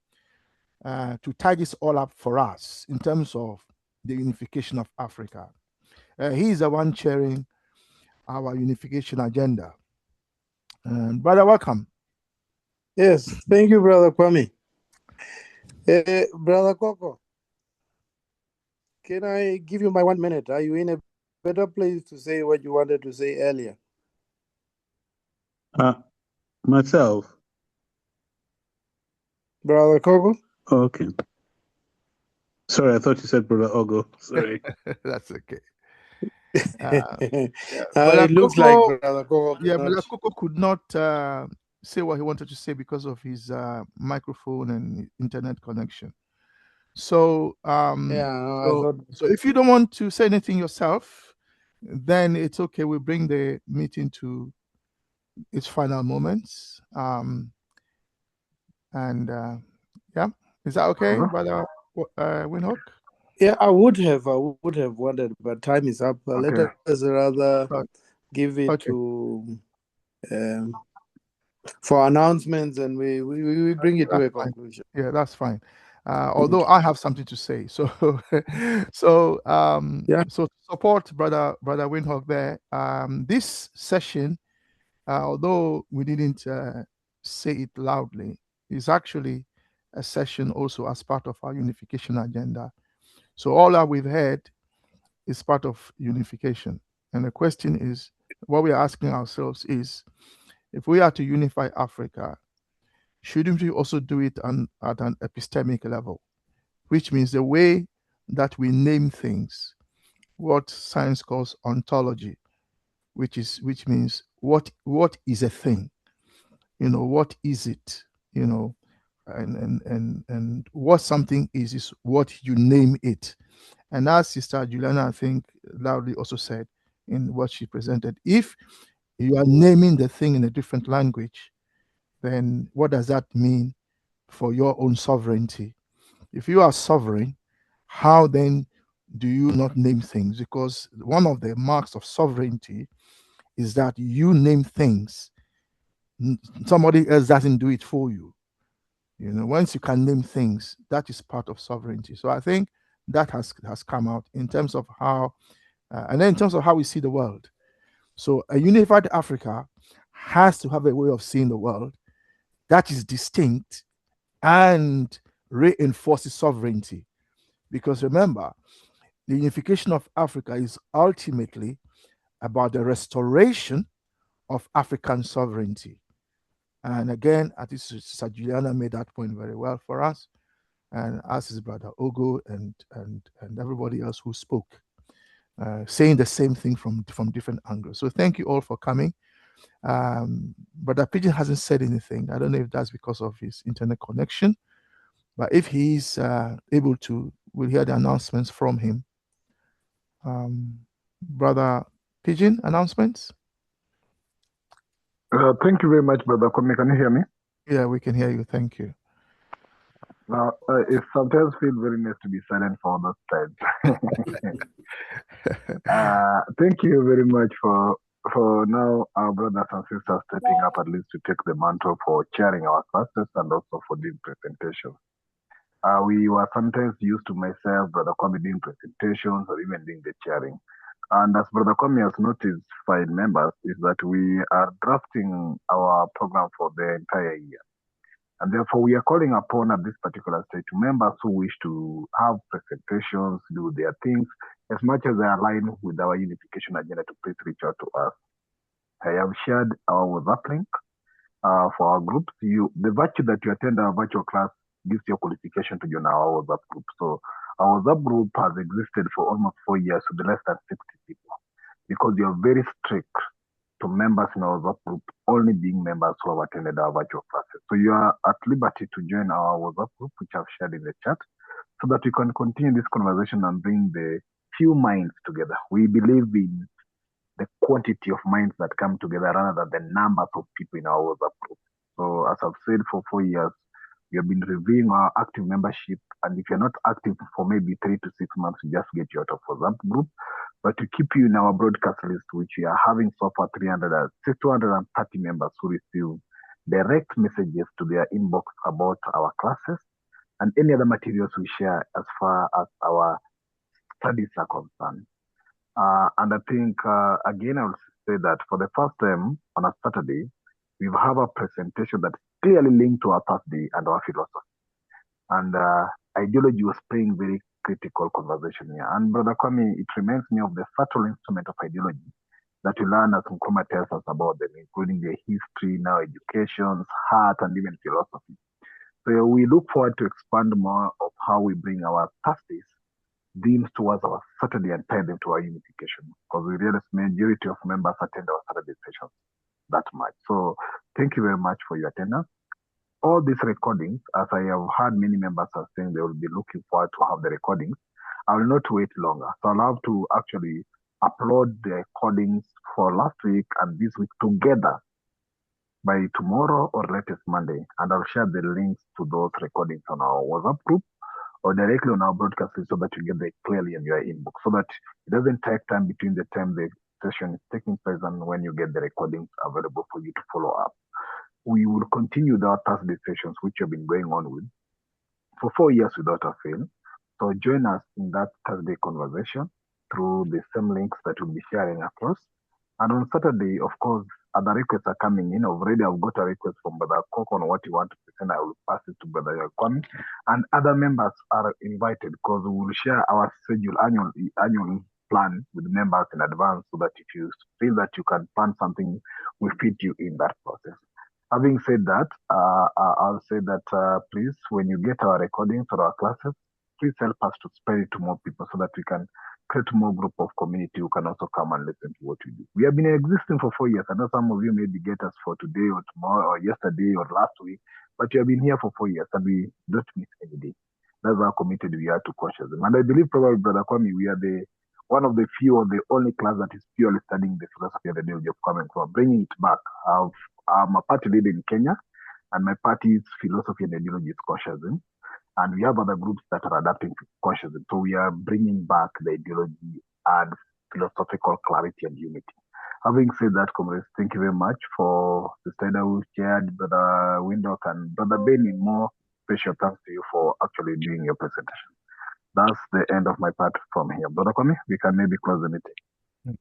to tie this all up for us in terms of the unification of Africa. He is the one chairing our unification agenda. Brother Welcome. Yes, thank you, Brother Kwame. Brother Coco, can I give you my 1 minute? Are you in a better place to say what you wanted to say earlier? Myself. Brother Coco? Okay. Sorry, I thought you said Brother Ogo. Sorry. That's okay. It looks like Brother Coco. Brother Coco could not say what he wanted to say because of his microphone and internet connection. So, so if you don't want to say anything yourself, then it's okay. We bring the meeting to its final moments. Is that okay, Brother Windhoek? Yeah, I would have wanted, but time is up. Okay. Let us rather give it to for announcements, and we bring it to a conclusion. Yeah, that's fine. Although I have something to say, so so support Brother Windhoek there. This session, although we didn't say it loudly, is actually a session also as part of our unification agenda. So all that we've heard is part of unification. And the question is, what we are asking ourselves is, if we are to unify Africa, shouldn't we also do it at an epistemic level? which means the way that we name things, what science calls ontology, which means what is a thing, what is it, and what something is what you name it. And as Sister Juliana, I think, loudly also said in what she presented, if you are naming the thing in a different language, then what does that mean for your own sovereignty? If you are sovereign, how then do you not name things? Because one of the marks of sovereignty is that you name things. Somebody else doesn't do it for you. Once you can name things, that is part of sovereignty. So I think that has come out in terms of how, and then in terms of how we see the world. So a unified Africa has to have a way of seeing the world that is distinct and reinforces sovereignty. Because remember, the unification of Africa is ultimately about the restoration of African sovereignty. And again, I think Sister Juliana made that point very well for us, and as his brother Ogo and everybody else who spoke, saying the same thing from different angles. So thank you all for coming. Brother Pigeon hasn't said anything. I don't know if that's because of his internet connection, but if he's able to, we'll hear the announcements from him. Brother Pigeon, announcements? Thank you very much, Brother Kwame. Can you hear me? Yeah, we can hear you. Thank you. Now, it sometimes feels very nice to be silent for those times. Thank you very much for now our brothers and sisters stepping up at least to take the mantle for chairing our classes and also for doing presentations. We were sometimes used to myself, Brother Kwame, doing presentations or even doing the chairing. And as Brother Kwame has noticed, fine members, is that we are drafting our program for the entire year. And therefore, we are calling upon at this particular stage members who wish to have presentations, do their things, as much as they align with our unification agenda, to please reach out to us. I have shared our WhatsApp link for our groups. The virtue that you attend our virtual class gives you a qualification to join our WhatsApp group. So our WhatsApp group has existed for almost 4 years with less than 60 people, because you are very strict to members in our WhatsApp group only being members who have attended our virtual classes. So you are at liberty to join our WhatsApp group, which I've shared in the chat, so that we can continue this conversation and bring the few minds together. We believe in the quantity of minds that come together rather than the numbers of people in our WhatsApp group. So as I've said, for 4 years, we have been reviewing our active membership, and if you're not active for maybe 3 to 6 months, we just get you out of WhatsApp group. But to keep you in our broadcast list, which we are having so far 230 members who receive direct messages to their inbox about our classes and any other materials we share as far as our studies are concerned. And I think, again, I will say that for the first time on a Saturday, we have a presentation that's clearly linked to our Thursday and our philosophy. And ideology was playing very critical conversation here. And Brother Kwame, it reminds me of the subtle instrument of ideology that we learn as Nkrumah tells us about them, including their history, now education, heart, and even philosophy. So we look forward to expand more of how we bring our Thursdays themes towards our Saturday and tie them to our unification, because we realize majority of members attend our Saturday sessions that much. So thank you very much for your attendance. All these recordings, as I have heard many members are saying they will be looking forward to have the recordings, I will not wait longer. So I'll have to actually upload the recordings for last week and this week together by tomorrow or latest Monday. And I'll share the links to those recordings on our WhatsApp group or directly on our broadcast so that you get them clearly in your inbox, so that it doesn't take time between the time the session is taking place and when you get the recordings available for you to follow up. We will continue with our Thursday sessions, which have been going on with for 4 years without a fail. So join us in that Thursday conversation through the same links that we'll be sharing across. And on Saturday, of course, other requests are coming in. Already I've got a request from Brother Cook on what you want to present. I will pass it to Brother Kwame. And other members are invited, because we will share our schedule annual plan with members in advance, so that if you feel that you can plan something, we fit you in that process. Having said that, I'll say that please, when you get our recordings for our classes, please help us to spread it to more people so that we can create more group of community who can also come and listen to what we do. We have been existing for 4 years. I know some of you maybe get us for today or tomorrow or yesterday or last week, but you have been here for 4 years and we don't miss any day. That's how committed we are to consciousness. And I believe probably, Brother Kwame, we are one of the few or the only class that is purely studying the philosophy and the ideology of coming from, bringing it back. I'm a party leader in Kenya, and my party's philosophy and ideology is consciousness. And we have other groups that are adapting to consciousness. So we are bringing back the ideology and philosophical clarity and unity. Having said that, comrades, thank you very much for the study who shared, Brother Windhoek and Brother Benny. More special thanks to you for actually doing your presentation. That's the end of my part from here. Brother Kwame, we can maybe close the meeting.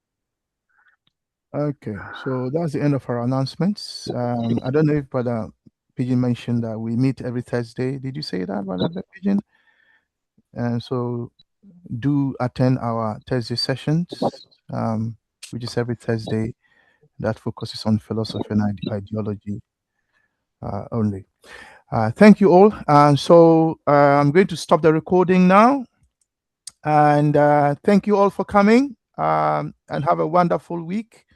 Okay, so that's the end of our announcements. I don't know if Brother Pigeon mentioned that we meet every Thursday. Did you say that, Brother Pigeon? And so do attend our Thursday sessions, which is every Thursday, that focuses on philosophy and ideology only. Thank you all. And so I'm going to stop the recording now. And thank you all for coming, and have a wonderful week.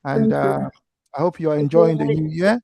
And I hope you are enjoying the new year.